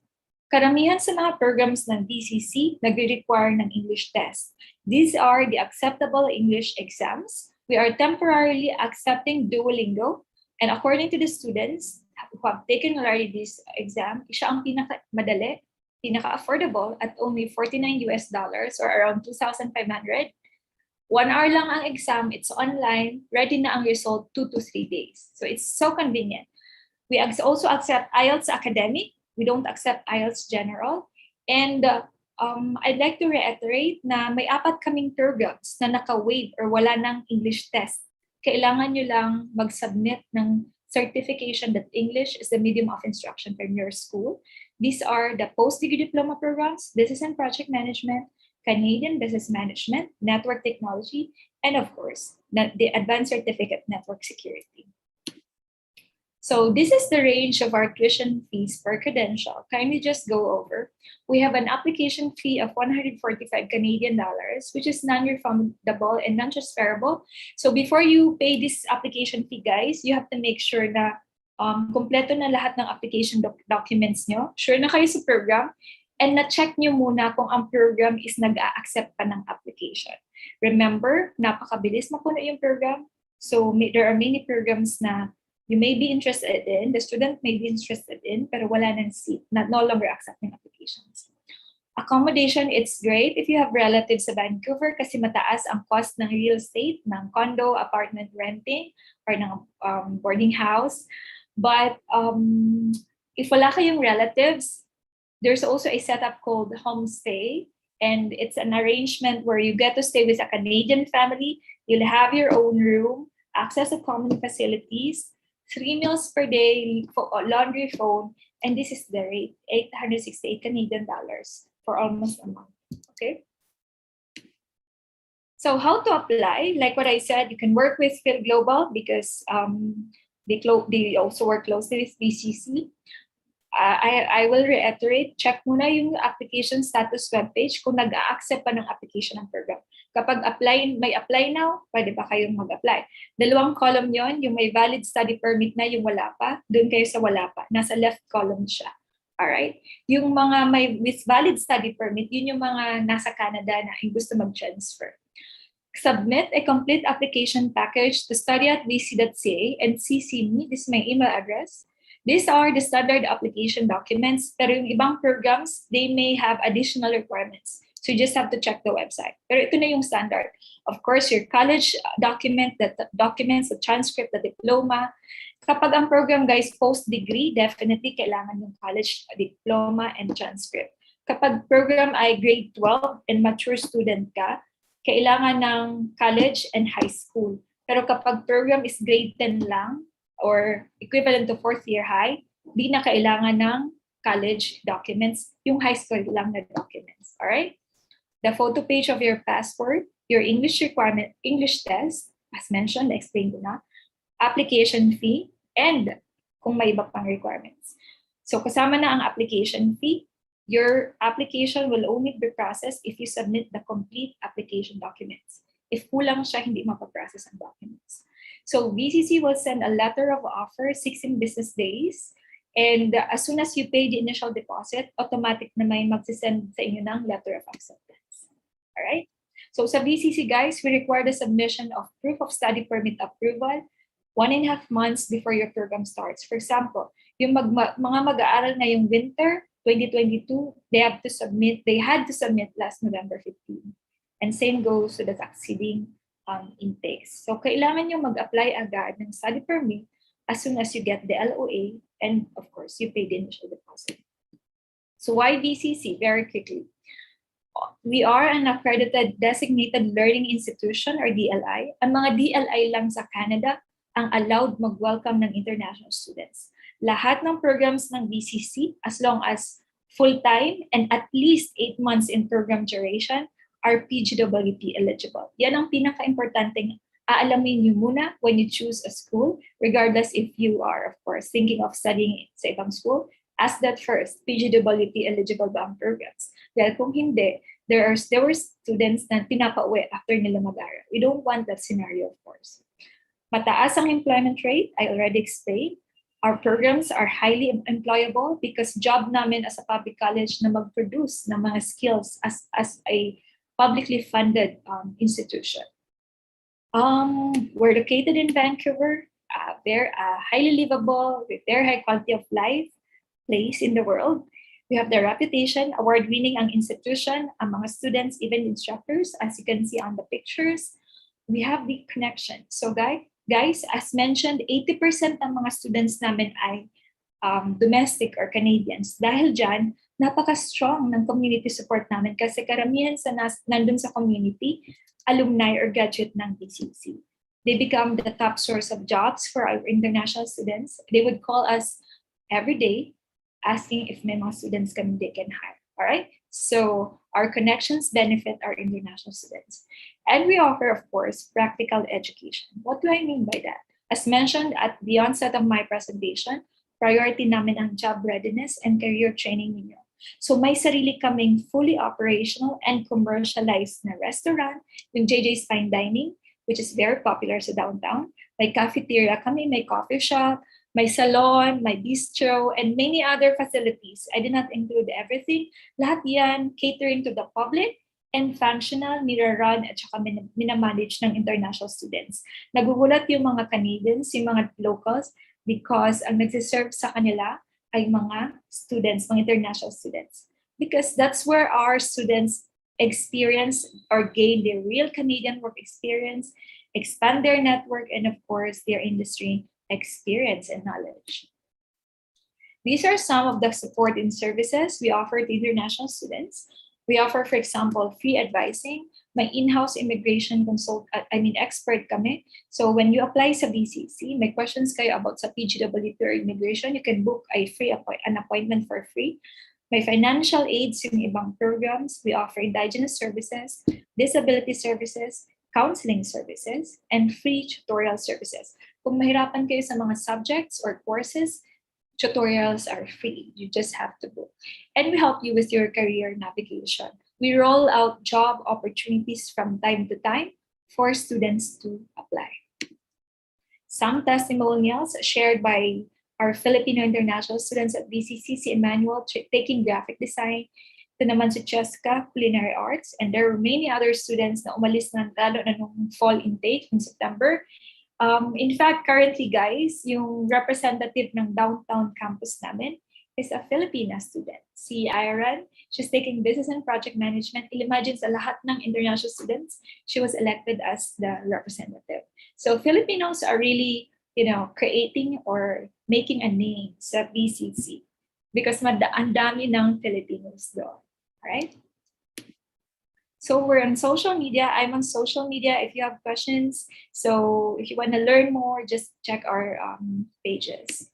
Karamihan sa mga programs ng DCC nagre-require ng English test. These are the acceptable English exams. We are temporarily accepting Duolingo, and according to the students who have taken already this exam, siya ang pinaka-madali, pinaka-affordable at only $49 or around 2,500. 1 hour lang ang exam, it's online, ready na ang result 2 to 3 days. So it's so convenient. We also accept IELTS academic. We don't accept IELTS general. And I'd like to reiterate na may 4 kaming programs na naka-waive or wala ng English test. Kailangan nyo lang mag-submit ng certification that English is the medium of instruction from your school. These are the post-degree diploma programs, business and project management, Canadian business management, network technology, and of course, the advanced certificate network security. So this is the range of our tuition fees per credential. Kindly just go over. We have an application fee of 145 Canadian dollars, which is non-refundable and non-transferable. So before you pay this application fee, guys, you have to make sure na kompleto na lahat ng application documents nyo. Sure na kayo sa program. And na-check nyo muna kung ang program is nag-a-accept pa ng application. Remember, napakabilis mapuno yung program. So there are many programs na you may be interested in, the student may be interested in, pero wala nang seat, no longer accepting applications. Accommodation, it's great if you have relatives sa Vancouver kasi mataas ang cost ng real estate, ng condo, apartment renting, or ng boarding house. But if wala kayong relatives, there's also a setup called homestay, and it's an arrangement where you get to stay with a Canadian family, you'll have your own room, access to common facilities, 3 meals per day, laundry, phone, And this is the rate, 868 Canadian dollars for almost a month. Okay. So how to apply? Like what I said, you can work with Fil-Global because they also work closely with BCC. I will reiterate, check muna yung application status webpage kung nag-a-accept pa ng application ng program. Kapag may apply now, pwede pa kayong mag-apply. Dalawang column yon, yung may valid study permit na, yung wala pa, doon kayo sa wala pa. Nasa left column siya. Alright? Yung mga may with valid study permit, yun yung mga nasa Canada na yung gusto mag-transfer. Submit a complete application package to study@vc.ca and CC me. This is my email address. These are the standard application documents, pero yung ibang programs, they may have additional requirements. So you just have to check the website. Pero ito na yung standard. Of course, your college document, the documents, the transcript, the diploma. Kapag ang program, guys, post-degree, definitely kailangan yung college diploma and transcript. Kapag program ay grade 12 and mature student ka, kailangan ng college and high school. Pero kapag program is grade 10 lang, or equivalent to 4th year high, di na kailangan ng college documents, yung high school lang na documents. Alright? The photo page of your passport, your English requirement, English test, as mentioned, explained ko na, application fee, and kung may iba pang requirements. So kasama na ang application fee, your application will only be processed if you submit the complete application documents. If kulang siya, hindi mapaprocess ang documents. So BCC will send a letter of offer 16 business days. And as soon as you pay the initial deposit, automatic na may magsisend sa inyo ng letter of acceptance. All right? So sa BCC, guys, we require the submission of proof of study permit approval 1.5 months before your program starts. For example, yung mga mag-aaral ngayong winter, 2022, they had to submit last November 15. And same goes to the succeeding intakes. So kailangan nyo mag-apply agad ng study permit as soon as you get the LOA, and of course, you pay the initial deposit. So why BCC? Very quickly. We are an accredited designated learning institution or DLI. Ang mga DLI lang sa Canada ang allowed mag-welcome ng international students. Lahat ng programs ng BCC, as long as full-time and at least 8 months in program duration, are PGWP eligible. Yan ang pinaka-importanting aalamin nyo muna when you choose a school, regardless if you are, of course, thinking of studying sa ibang school. Ask that first, PGWP eligible ba ang programs? Dahil kung hindi, there were students na pinapa-uwi after nila mag-aral. We don't want that scenario, of course. Mataas ang employment rate, I already explained. Our programs are highly employable because job namin as a public college na mag-produce ng mga skills as a publicly funded institution. We're located in Vancouver. They're highly livable with their high quality of life place in the world. We have the reputation, award-winning ang institution, ang mga students, even instructors, as you can see on the pictures. We have the connection. So guys, as mentioned, 80% ng mga students namin ay domestic or Canadians. Dahil dyan, napaka-strong ng community support namin kasi karamihan sa nandun sa community, alumni or graduate ng BCC. They become the top source of jobs for our international students. They would call us every day asking if may mga students they can hire. All right? So our connections benefit our international students. And we offer, of course, practical education. What do I mean by that? As mentioned at the onset of my presentation, priority namin ang job readiness and career training ninyo. So may sarili kaming fully operational and commercialized na restaurant, yung JJ's Fine Dining, which is very popular sa downtown. May cafeteria kami, may coffee shop, may salon, may bistro, and many other facilities. I did not include everything. Lahat yan catering to the public and functional, nira-run at saka minamanage ng international students. Nagugulat yung mga Canadians, yung mga locals, because ang nagsiserve sa kanila ay mga students, mga international students. Because that's where our students experience or gain their real Canadian work experience, expand their network, and of course, their industry experience and knowledge. These are some of the support and services we offer to international students. We offer, for example, free advising. May in-house immigration expert kami. So when you apply sa BCC, may questions kayo about sa PGWP or immigration, you can book an appointment for free. May financial aids yung ibang programs. We offer indigenous services, disability services, counseling services, and free tutorial services. Kung mahirapan kayo sa mga subjects or courses, tutorials are free. You just have to book. And we help you with your career navigation. We roll out job opportunities from time to time for students to apply. Some testimonials shared by our Filipino international students at BCC, si Emmanuel taking graphic design, ito naman si Cheska, culinary arts, and there were many other students na umalis na lalo na nung fall intake in September. In fact, currently guys, yung representative ng downtown campus namin is a Filipina student, si Iran. She's taking business and project management. Imagine sa lahat ng international students, she was elected as the representative. So Filipinos are really, creating or making a name sa BCC because ang dami ng Filipinos doon. Alright? So we're on social media. I'm on social media if you have questions. So if you want to learn more, just check our pages.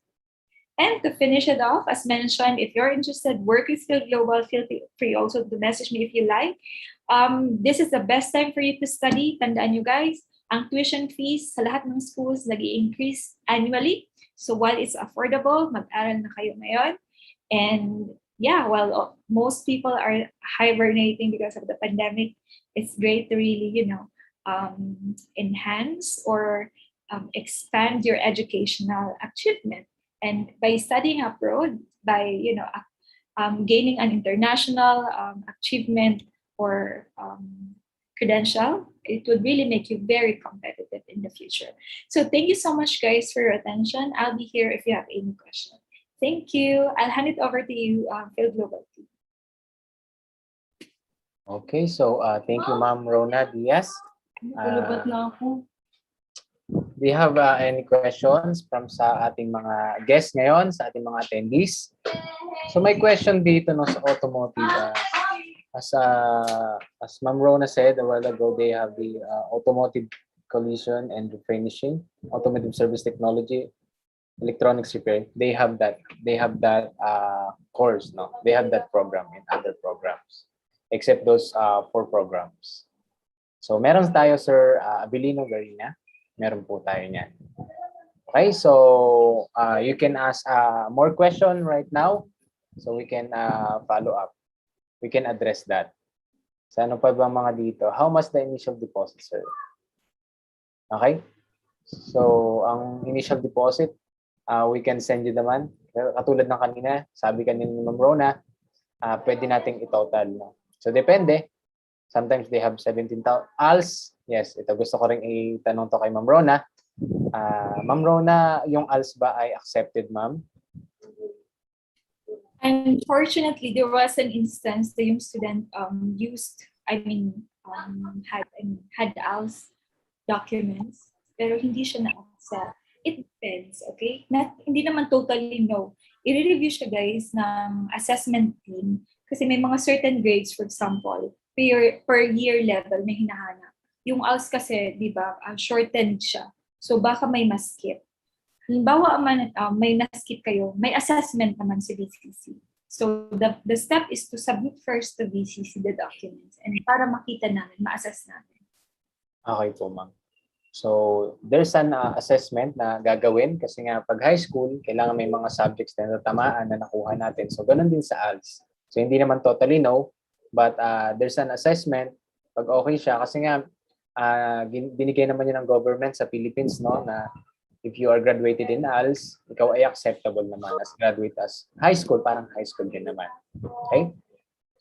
And to finish it off, as mentioned, if you're interested, work with Fil-Global, feel free also to message me if you like. This is the best time for you to study. Tandaan nyo guys, ang tuition fees sa lahat ng schools nag-i-increase annually. So while it's affordable, mag-aral na kayo ngayon. And yeah, while most people are hibernating because of the pandemic, it's great to really, enhance or expand your educational achievement. And by studying abroad, by gaining an international achievement or credential, it would really make you very competitive in the future. So thank you so much, guys, for your attention. I'll be here if you have any questions. Thank you. I'll hand it over to you, Fil-Global team. Okay, so thank you, Ma'am Rona Diaz. Do you have any questions from sa ating mga guests ngayon, sa ating mga attendees? So may question dito no, sa automotive. As Ma'am Rona said a while ago, they have the automotive collision and refinishing, automotive service technology, electronics repair. They have that course, no? They have that program in other programs, except those 4 programs. So meron tayo, Sir Abilino Garina. Meron po tayo niyan. Okay, so you can ask more question right now, so we can follow up. We can address that. So ano pa ba mga dito? How much the initial deposit, sir? Okay? So ang initial deposit, we can send you naman. Katulad ng kanina, sabi kanina ni Ma'am Rona, pwede nating i-total. No? So depende. Sometimes they have 17,000. ALS, yes, ito gusto ko rin itanong to kay Ma'am Rona. Ma'am Rona, yung ALS ba ay accepted, ma'am? Unfortunately, there was an instance that yung student had ALS documents, pero hindi siya na-accept. It depends, okay? Hindi naman totally no. I-review siya, guys, ng assessment team kasi may mga certain grades, for example, per year level may hinahanap. Yung ALS kasi, di ba, shortened siya. So baka may ma-skip. Halimbawa, may na-skip kayo, may assessment naman sa BCC. So the step is to submit first to BCC the documents and para makita namin, ma-assess namin. Okay po, ma'am. So there's an assessment na gagawin kasi nga pag high school, kailangan may mga subjects na natamaan na nakuha natin. So ganun din sa ALS. So hindi naman totally no, but there's an assessment pag okay siya kasi nga binigay naman yun ng government sa Philippines, no, na if you are graduated in ALS, ikaw ay acceptable naman as graduate as high school, parang high school din naman. Okay?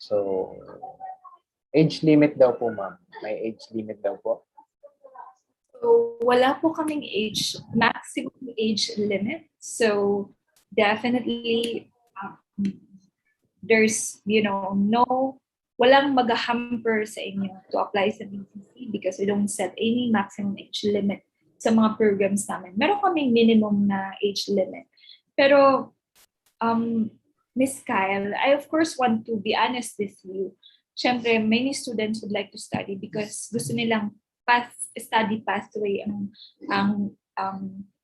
So age limit daw po, ma'am. May age limit daw po. So wala po kaming maximum age limit. So definitely there's walang mag-hamper sa inyo to apply sa BCC because we don't set any maximum age limit sa mga programs namin. Meron kaming minimum na age limit. Pero Miss Kyle, I of course want to be honest with you. syempre, many students would like to study because gusto nilang study pathway ang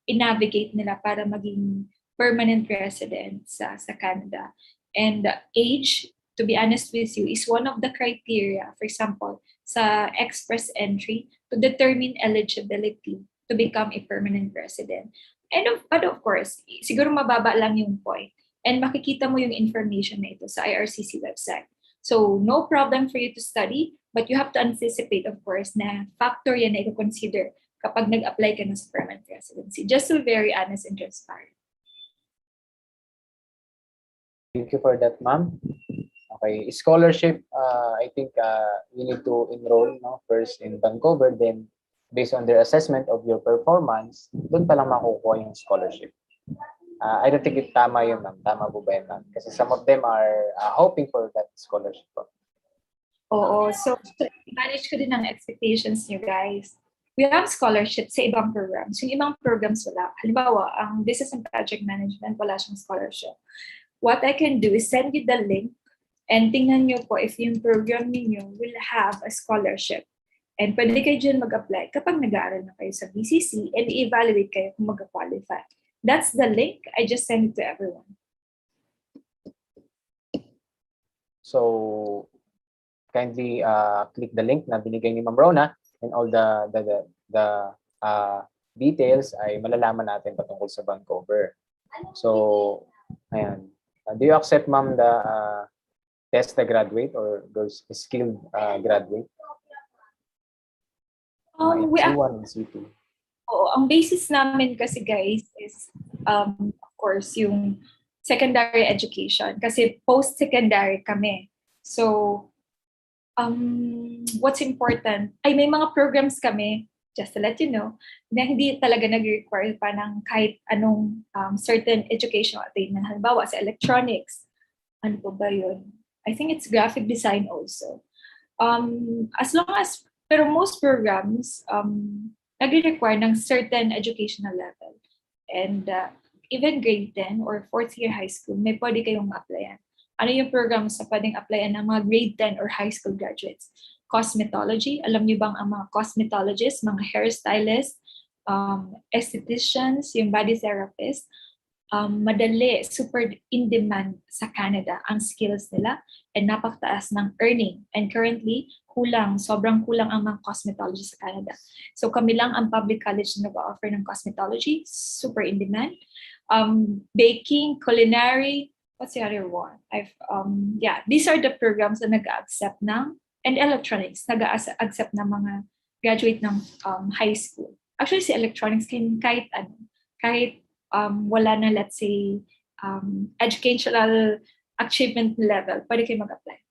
i-navigate nila para maging permanent resident sa Canada. And age, to be honest with you, is one of the criteria, for example, sa express entry to determine eligibility to become a permanent resident. But of course, siguro mababa lang yung point. And makikita mo yung information na ito sa IRCC website. So, no problem for you to study, but you have to anticipate, of course, na factor yan na i-consider kapag nag-apply ka na sa permanent residency. Just to be very honest and transparent. Thank you for that, ma'am. Okay, scholarship, I think you need to enroll first in Vancouver, then based on their assessment of your performance, doon pa lang makukuha yung scholarship. I don't think it tama yun, ma'am. Tama po ba yun, ma'am? Kasi some of them are hoping for that scholarship. Oo. So, manage ko din ang expectations niyo, guys. We have scholarships sa ibang programs. Yung ibang programs wala. Halimbawa, ang Business and Project Management, wala siyang scholarship. What I can do is send you the link and tingnan niyo po if yung program niyo will have a scholarship. And pwede kayo dyan mag-apply kapag nag-aaral na kayo sa BCC and i-evaluate kayo kung mag-qualify. That's the link. I just sent it to everyone. So, kindly click the link na binigay ni Ma'am Rona, and all the details ay malalaman natin patungkol sa Vancouver. So, ayan. Do you accept, ma'am, the test na graduate or those skilled graduate? C1 and C2. Oo, ang basis namin kasi, guys, is of course yung secondary education kasi post-secondary kami. So what's important ay may mga programs kami, just to let you know, na hindi talaga nag-require pa ng kahit anong certain educational attainment. Halimbawa sa electronics, ano po ba yun? I think it's graphic design also. As long as, pero most programs nag-require ng certain educational level. And even grade 10 or 4th year high school, may pwede kayong ma-applyan. Ano yung program sa pwedeng applyan ng mga grade 10 or high school graduates? Cosmetology. Alam niyo bang ang mga cosmetologists, mga hairstylists, estheticians, yung body therapist, madali, super in-demand sa Canada ang skills nila and napakataas ng earning. And currently, sobrang kulang ang mga cosmetologists sa Canada. So kami lang ang public college na nag-offer ng cosmetology, super in-demand. Baking, culinary, what's the other one? These are the programs na nag-accept ng, and electronics, nag-accept ng mga graduate ng high school. Actually, si electronics, kahit wala na, let's say, educational achievement level, pwede kayo mag-apply.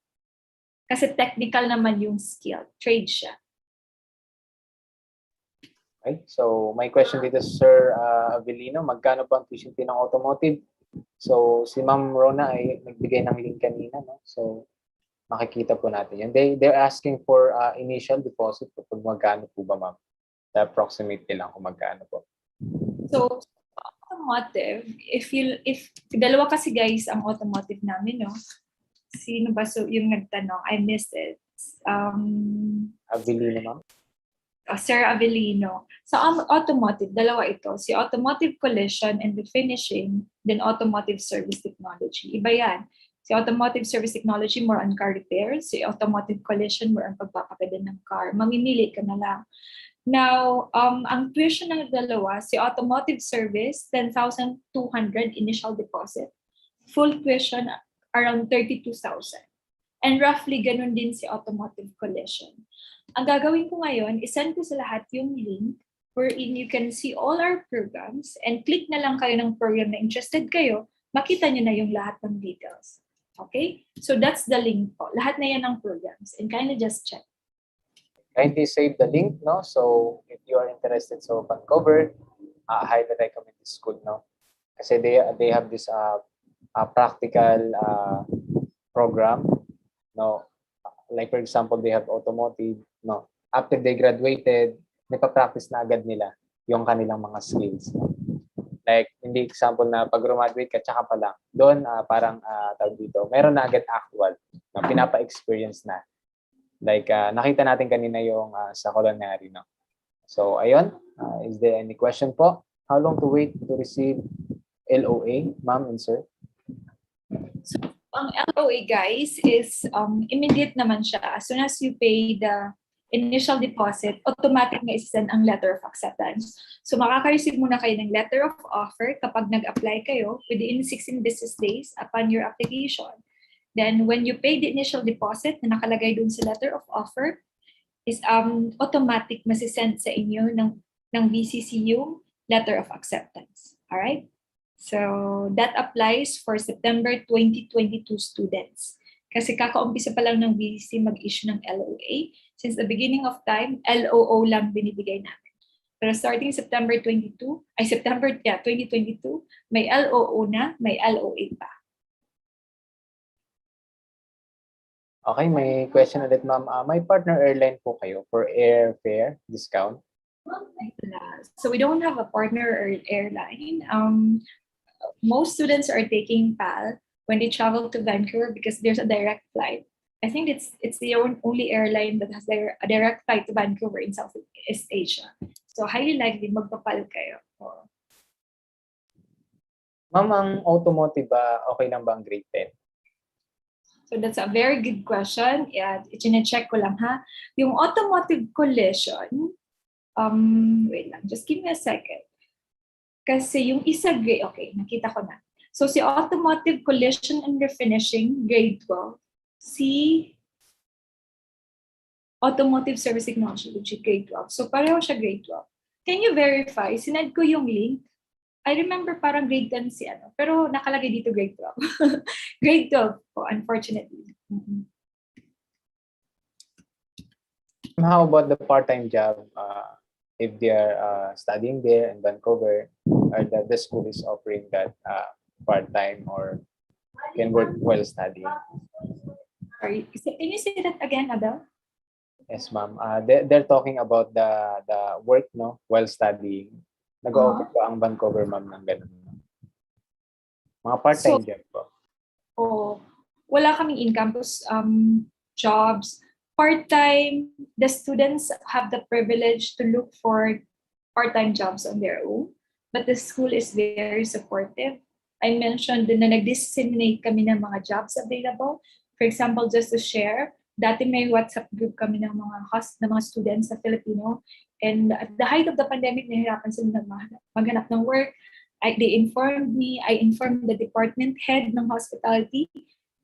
Kasi technical naman yung skill, trade siya. Okay, so my question dito, Sir Avelino, magkano ba ang tuition fee ng automotive? So si Ma'am Rona ay nagbigay ng link kanina, no? So makikita po natin yan. They're asking for initial deposit. Kung magkano po ba, ma'am? Approximate lang kung magkano po. So automotive, if dalawa kasi, guys, ang automotive namin, no? Sino ba yung nagtanong? I missed it. Avelino, ma'am? Sir Avelino. Sa automotive, dalawa ito. Si automotive collision and refinishing, then automotive service technology. Iba yan. Si automotive service technology, more on car repairs. Si automotive collision, more on pagpapakita ng car. Mamimili ka na lang. Now, ang tuition ng dalawa, si automotive service, 10,200 initial deposit. Full tuition, around 32,000. And roughly, ganun din si automotive collision. Ang gagawin ko ngayon, isend ko sa lahat yung link wherein you can see all our programs and click na lang kayo ng program na interested kayo, makita nyo na yung lahat ng details. Okay? So that's the link po. Lahat na yan ng programs. And kindly just check. Kindly save the link, no? So if you are interested sa Vancouver, I highly recommend this school, no? Kasi they have this practical program, no? Like for example, they have automotive, no? After they graduated, nagpa-practice na agad nila yung kanilang mga skills, no? Like, hindi example na pag graduate ka, tsaka pa lang. Doon, parang tawag dito, meron na agad actual, na pinapa-experience na Like, nakita natin kanina yung sa culinary, no? So, ayun. Is there any question po? How long to wait to receive LOA, ma'am and sir? So, ang LOA, guys, is immediate naman siya. As soon as you pay the initial deposit, automatic na isend ang letter of acceptance. So, makaka-receive muna kayo ng letter of offer kapag nag-apply kayo within 16 business days upon your application. Then, when you pay the initial deposit na nakalagay dun sa letter of offer, is automatic masisend sa inyo ng VCC yung letter of acceptance. Alright? So, that applies for September 2022 students. Kasi kakaumpisa pa lang ng VCC mag-issue ng LOA. Since the beginning of time, LOO lang binibigay namin. Pero starting September 2022, may LOO na, may LOA pa. Okay, may question ulit, ma'am. May partner airline po kayo for airfare discount? So we don't have a partner airline. Most students are taking PAL when they travel to Vancouver because there's a direct flight. I think it's the only airline that has a direct flight to Vancouver in Southeast Asia. So highly likely magpapal kayo. Ma'am, ang automotive ba okay lang ba ang grade 10? So that's a very good question. Yeah, i-check ko lang ha. Yung automotive collision, wait lang, just give me a second. Kasi yung isa grade, okay, nakita ko na. So si automotive collision and refinishing, grade 12. Si automotive service technology, grade 12. So pareho siya grade 12. Can you verify? Sinend ko yung link. I remember parang grade 10 si ano, pero nakalagay dito grade 12. Grade 12 po, unfortunately. How about the part-time job? If they are studying there in Vancouver, or the school is offering that part-time or can work while studying? Sorry, can you say that again, Abel? Yes, ma'am. They're talking about the work, no, while studying. Nag-offer po ang Vancouver, ma'am, ng ganun. Mga part-time job po. Wala kaming in-campus jobs. Part-time, the students have the privilege to look for part-time jobs on their own, but the school is very supportive. I mentioned na nag-disseminate kami ng mga jobs available. For example, just to share, dati may WhatsApp group kami ng mga students sa Filipino. And at the height of the pandemic, nahirapan sila maghanap ng work. They informed me, I informed the department head ng hospitality.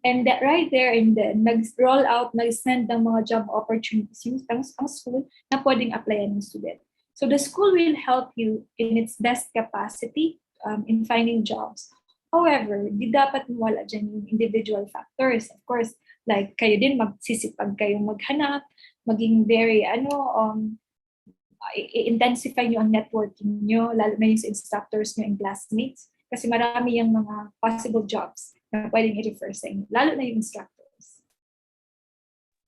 And that right there and then, nag-roll out, nag-send ng mga job opportunities yung ang school na pwedeng applyan ng student. So the school will help you in its best capacity in finding jobs. However, di dapat mawala dyan yung individual factors. Of course, like kayo din magsisipag kayong maghanap, maging very i-intensify nyo ang networking nyo, lalo na yung sa instructors nyo and classmates. Kasi marami yung mga possible jobs na pwedeng i-refer sa inyo, lalo na yung instructors.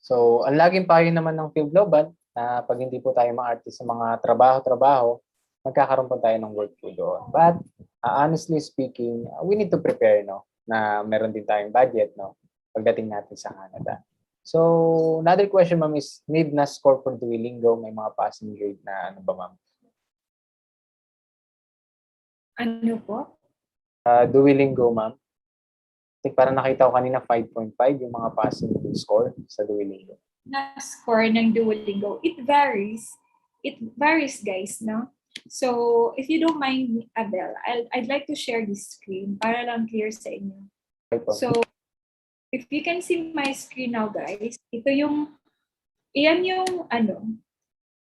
So, ang laging payo naman ng Fil-Global na pag hindi po tayo ma-artist sa mga trabaho, magkakaroon po tayo ng work po doon. But, honestly speaking, we need to prepare, no, na meron din tayong budget, no, pagdating natin sa Canada. So, another question, ma'am, is need na score for Duolingo? May mga passing grade na ano ba, ma'am? Ano po? Duolingo, ma'am. I think parang nakita ko kanina 5.5 yung mga passing score sa Duolingo. Na score ng Duolingo, it varies. It varies, guys, no? So, if you don't mind, Abel, I'd like to share this screen para lang clear sa inyo. So, if you can see my screen now, guys, iyan yung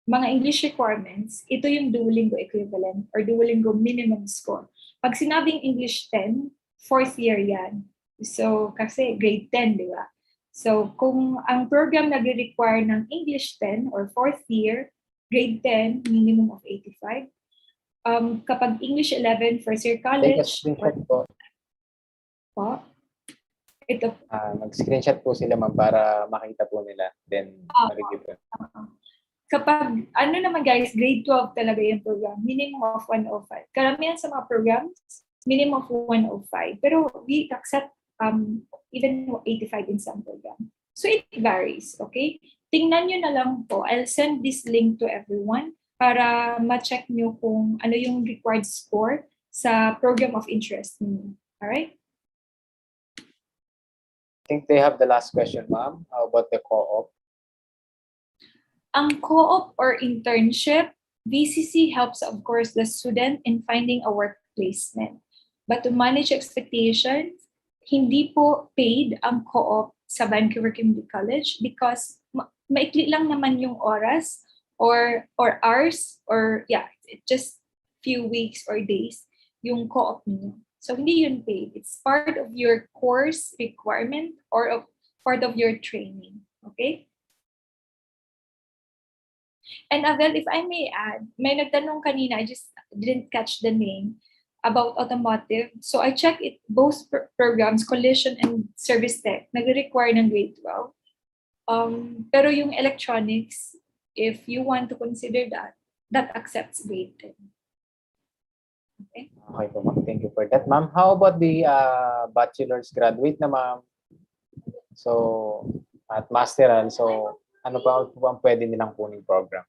mga English requirements, ito yung Duolingo equivalent or Duolingo minimum score. Pag sinabing English 10, fourth year yan. So, kasi grade 10, di ba? So, kung ang program nag-require ng English 10 or fourth year, grade 10, minimum of 85. Kapag English 11, first year college, ito. Mag-screenshot po sila, ma'am, para makita po nila. Then, mag-give. Kapag, naman guys, grade 12 talaga yung program. Minimum of 105. Karamihan sa mga programs, minimum of 105. Pero we accept even 85 in some program. So it varies, okay? tingnan nyo na lang po. I'll send this link to everyone para ma-check nyo kung ano yung required score sa program of interest niyo. Alright? I think they have the last question, ma'am. How about the co-op? Ang co-op or internship, VCC helps, of course, the student in finding a work placement. But to manage expectations, hindi po paid ang co-op sa Vancouver Community College because maikli lang naman yung oras or hours or just few weeks or days yung co-op niyo. So hindi yun paid. It's part of your course requirement or part of your training. Okay? And Avel, if I may add, may nagtanong kanina, I just didn't catch the name, about automotive. So I checked it, both programs, collision and service tech, nag-require ng grade 12. Pero yung electronics, if you want to consider that accepts grade 10. Okay? Okay po, ma'am. Thank you for that, ma'am. How about the bachelor's graduate na, ma'am? So, at masteral, so ano pa ang pwede nilang kuning program?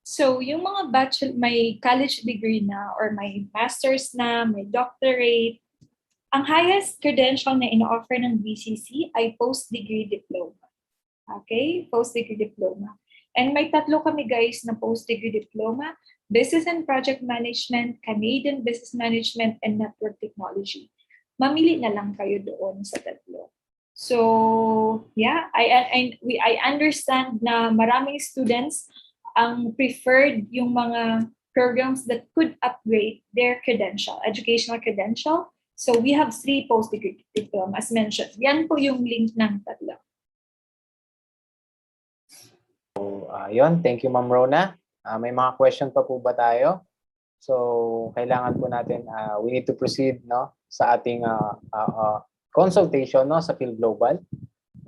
So, yung mga may college degree na or may master's na, may doctorate, ang highest credential na ino-offer ng BCC ay post-degree diploma. Okay? Post-degree diploma. And may tatlo kami guys na post-degree diploma, Business and Project Management, Canadian Business Management, and Network Technology. Mamili na lang kayo doon sa tatlo. So, yeah, I understand na maraming students ang preferred yung mga programs that could upgrade their credential, educational credential. So we have 3 post-degree diploma as mentioned. Yan po yung link ng tatlo. So, yun. Thank you, Ma'am Rona. May mga question pa po ba tayo? So, kailangan po natin, we need to proceed no, sa ating consultation no, sa Fil-Global.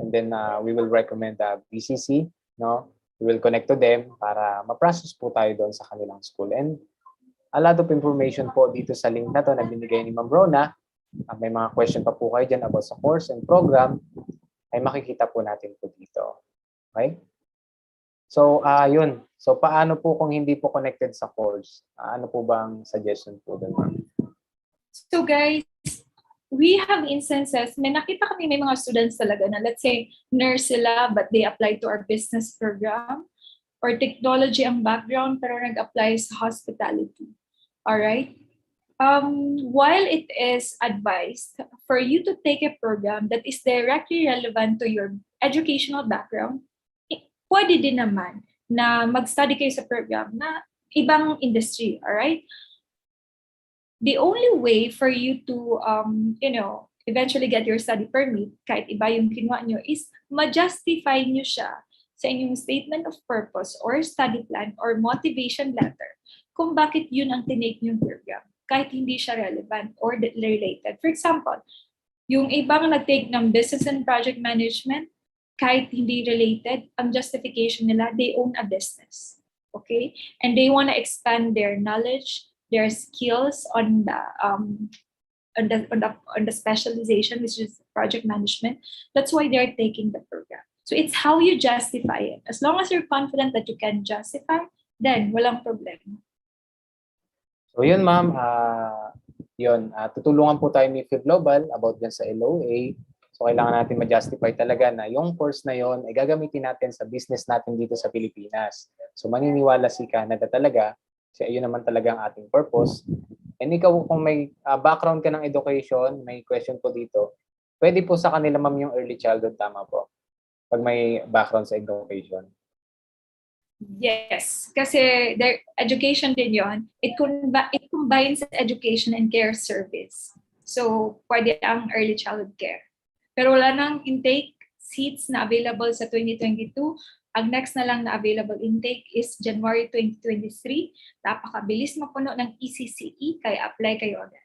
And then we will recommend BCC. No? We will connect to them para ma-process po tayo doon sa kanilang school. And a lot of information po dito sa link na to na binigay ni Ma'am Rona. May mga question pa po kayo dyan about sa course and program ay makikita po natin po dito. Okay? So, yun. So, paano po kung hindi po connected sa course? Ano po bang suggestion po doon, ma'am? So guys, we have instances, may nakita kami may mga students talaga na let's say nurse sila but they apply to our business program or technology ang background pero nag-apply sa hospitality. Alright? While it is advised for you to take a program that is directly relevant to your educational background, pwede din naman na mag-study kayo sa program na ibang industry. Alright? The only way for you to, eventually get your study permit, kahit iba yung kinuha nyo, is ma-justify nyo siya sa inyong statement of purpose or study plan or motivation letter kung bakit yun ang tinake nyo program, kahit hindi siya relevant or related. For example, yung ibang nag-take ng business and project management, kahit hindi related, ang justification nila, they own a business. Okay? And they want to expand their knowledge, their skills on the specialization, which is project management. That's why they're taking the program. So it's how you justify it. As long as you're confident that you can justify, then walang problema. So yun, ma'am. Tutulungan po tayo ni Fil-Global about dyan sa LOA. So kailangan natin ma-justify talaga na yung course na yon ay gagamitin natin sa business natin dito sa Pilipinas. So maniniwala si Canada talaga. Kasi ayun naman talaga ang ating purpose. And ikaw, kung may background ka ng education, may question po dito, pwede po sa kanila, ma'am, yung early childhood, tama po? Pag may background sa education. Yes, kasi their education din yon. It combines education and care service. So, pwede ang early childhood care. Pero wala nang intake seats na available sa 2022. Ang next na lang na available intake is January 2023. Napakabilis mapuno ng ECCE, kaya apply kayo agad.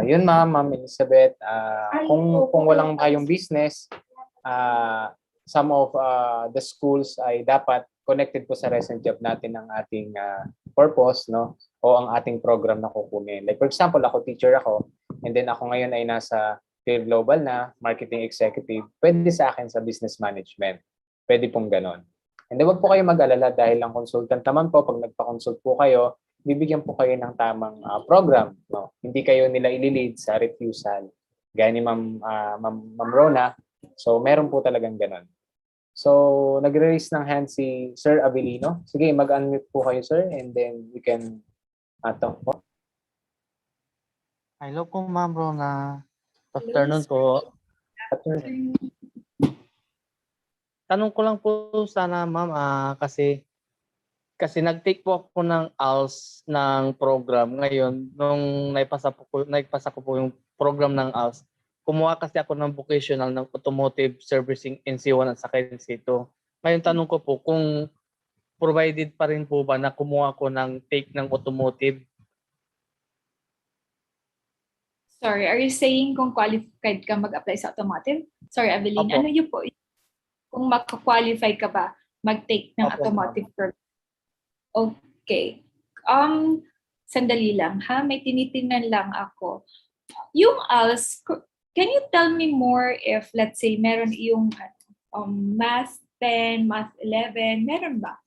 Yun, Ma'am Elizabeth. Kung walang kayong business, some of the schools ay dapat connected po sa recent job natin ng ating purpose, no? O ang ating program na kukunin. Like for example, ako teacher ako, and then ako ngayon ay nasa Fil-Global na marketing executive, pwede sa akin sa business management. Pwede pong ganon. And then wag po kayo mag-alala dahil ang consultant naman po, pag nagpa-consult po kayo, bibigyan po kayo ng tamang program. No? Hindi kayo nila ililid sa refusal. Gaya ni Ma'am Rona. So, meron po talagang ganon. So, nag-raise ng hand si Sir Avelino. Sige, mag-unmute po kayo, sir, and then we can talk po. Hello po, Ma'am Rona. Afternoon po. Tanong ko lang po sana, Ma'am, kasi nag-take po ako ng ALS ng program ngayon nung naipasa ko po yung program ng ALS. Kumuha kasi ako ng vocational ng automotive servicing NC1 at saka NC2. Ngayon tanong ko po kung provided pa rin po ba na kumuha ko ng take ng automotive. Sorry, are you saying kung qualified ka mag-apply sa automotive? Sorry, Evelyn, Opo. ano yun po? Kung maka-qualify ka ba mag-take ng Opo, automotive program? Okay. Sandali lang ha, may tinitingnan lang ako. Yung ALS, can you tell me more if, let's say, meron yung Math 10, Math 11, meron ba?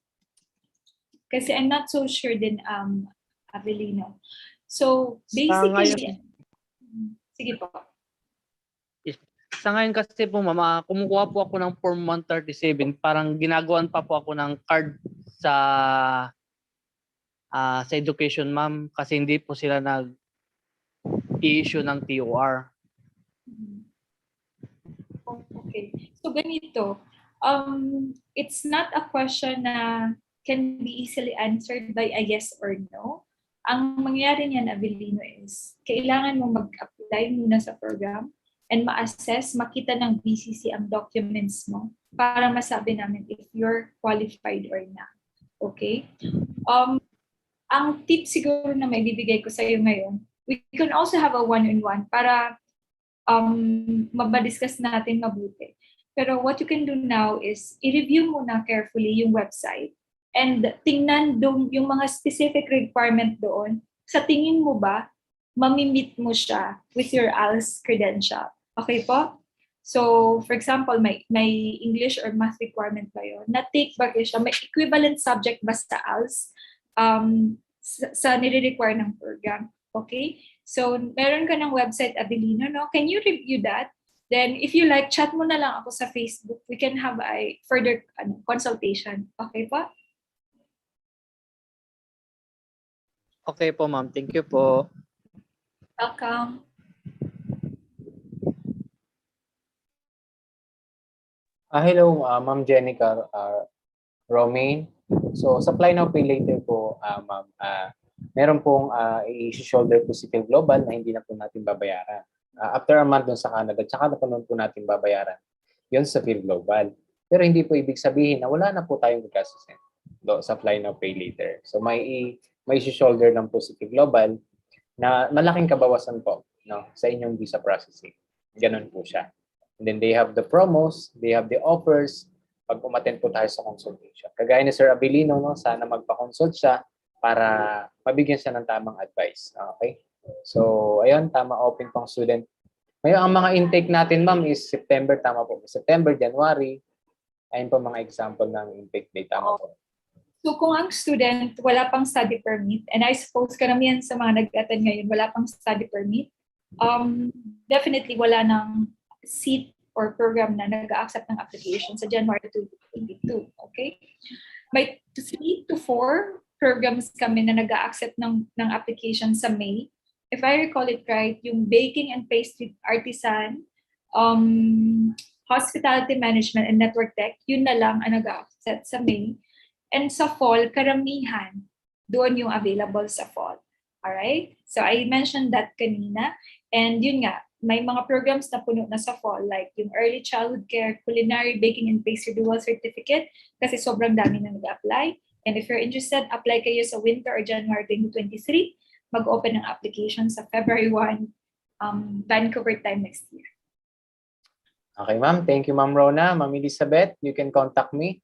Kasi I'm not so sure din, Avelino. So, basically, sige po. Sa ngayon kasi po, Ma'am, kumukuha po ako ng Form 137. Parang ginagawan pa po ako ng card sa education, Ma'am, kasi hindi po sila nag-i-issue ng TOR. Okay. So ganito, it's not a question na can be easily answered by a yes or no. Ang mangyayari niyan, Avelino, is kailangan mo mag-apply muna sa program and ma-assess, makita ng BCC ang documents mo para masabi namin if you're qualified or not. Okay? Ang tip siguro na may bibigay ko sa iyo ngayon, we can also have a one-on-one para mabadiscuss natin mabuti. Pero what you can do now is i-review muna carefully yung website and tingnan doon yung mga specific requirement doon. Sa tingin mo ba, mamimit mo siya with your ALS credential? Okay po? So, for example, may English or math requirement ba yun? Na-take ba siya? May equivalent subject ba sa ALS sa nire-require ng program? Okay? So, meron ka ng website, Avelino, no? Can you review that? Then, if you like, chat mo na lang ako sa Facebook. We can have a further consultation. Okay po? Okay po, Ma'am. Thank you po. Welcome. Hello, Ma'am Jenica, Romaine. So, supply now, pay later po, Ma'am. Meron pong i-shoulder po si Fil-Global na hindi na po natin babayaran. After a month dun sa Canada, tsaka na po nun po natin babayaran. Yun sa Fil-Global. Pero hindi po ibig sabihin na wala na po tayong gastusin sa supply now, pay later. So, may i-shoulder lang po si Fil-Global na malaking kabawasan po, no, sa inyong visa processing. Ganun po siya. And then they have the promos, they have the offers pag umattend po tayo sa consultation. Kagaya ni Sir Avelino, no, sana magpa-consult siya para mabigyan siya ng tamang advice. Okay? So, ayun, tama, open pang student. Ngayon, ang mga intake natin, ma'am, is September, tama po. September, January, ayun po mga example ng intake date, tama po. So kung ang student wala pang study permit, and I suppose karamihan sa mga nag-attend ngayon wala pang study permit, definitely wala nang seat or program na nag-accept ng application sa January 2022. Okay? May 3 to 4 programs kami na nag-accept ng application sa May. If I recall it right, yung baking and pastry artisan, hospitality management and network tech, yun na lang ang nag-accept sa May. And sa fall, karamihan, doon yung available sa fall. Alright? So I mentioned that kanina. And yun nga, may mga programs na puno na sa fall, like yung early childhood care, culinary, baking and pastry dual certificate, kasi sobrang dami na nag-apply. And if you're interested, apply kayo sa winter or January 2023. Mag-open ng application sa February 1, Vancouver time next year. Okay, ma'am. Thank you, Ma'am Rona. Ma'am Elizabeth, you can contact me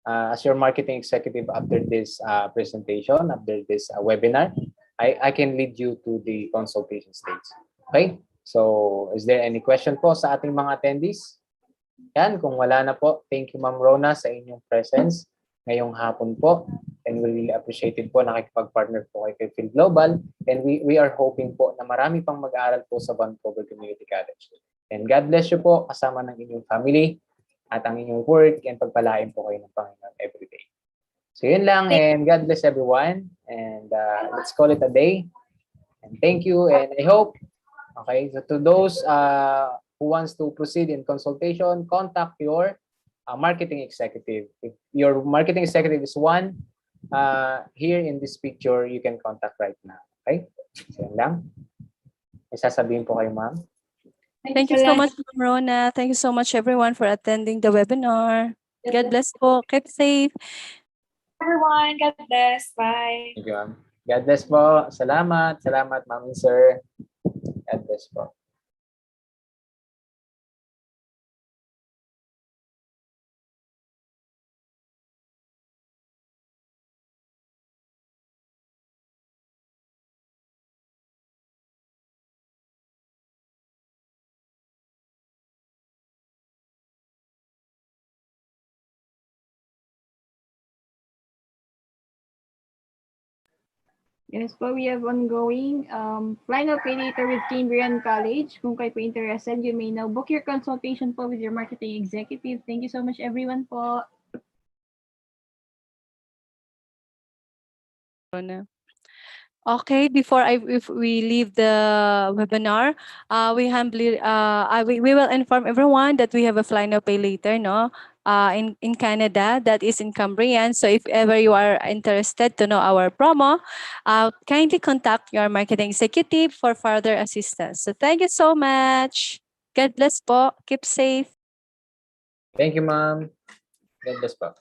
as your marketing executive after this presentation, after this webinar. I can lead you to the consultation stage. Okay? So, is there any question po sa ating mga attendees? Yan, kung wala na po, thank you Ma'am Rona sa inyong presence ngayong hapon po. And we really appreciate it po nakikipag-partner po kay Fil-Global. And we are hoping po na marami pang mag-aaral po sa Vancouver Community College. And God bless you po kasama ng inyong family at ang inyong work and pagpalain po kayo ng Panginoon everyday. So yun lang, and God bless everyone. And let's call it a day. And thank you, and I hope, okay, so to those who wants to proceed in consultation, contact your marketing executive. If your marketing executive is one, here in this picture, you can contact right now. Okay? So yun lang. May sasabihin po kayo, ma'am. Thank you so much, Ma'am Rona. Thank you so much, everyone, for attending the webinar. God bless po. Keep safe. Everyone, God bless. Bye. Thank you, ma'am. God bless po. Salamat. Salamat, ma'am and sir. God bless po. Yes po, we have ongoing final pay later with Cambrian College. Kung kayo po interested, you may now book your consultation po with your marketing executive. Thank you so much, everyone po. Okay, before if we leave the webinar, we humbly we will inform everyone that we have a fly now pay later, no? In Canada, that is in Cambrian. So if ever you are interested to know our promo, kindly contact your marketing executive for further assistance. So thank you so much. God bless po. Keep safe. Thank you, ma'am. God bless po.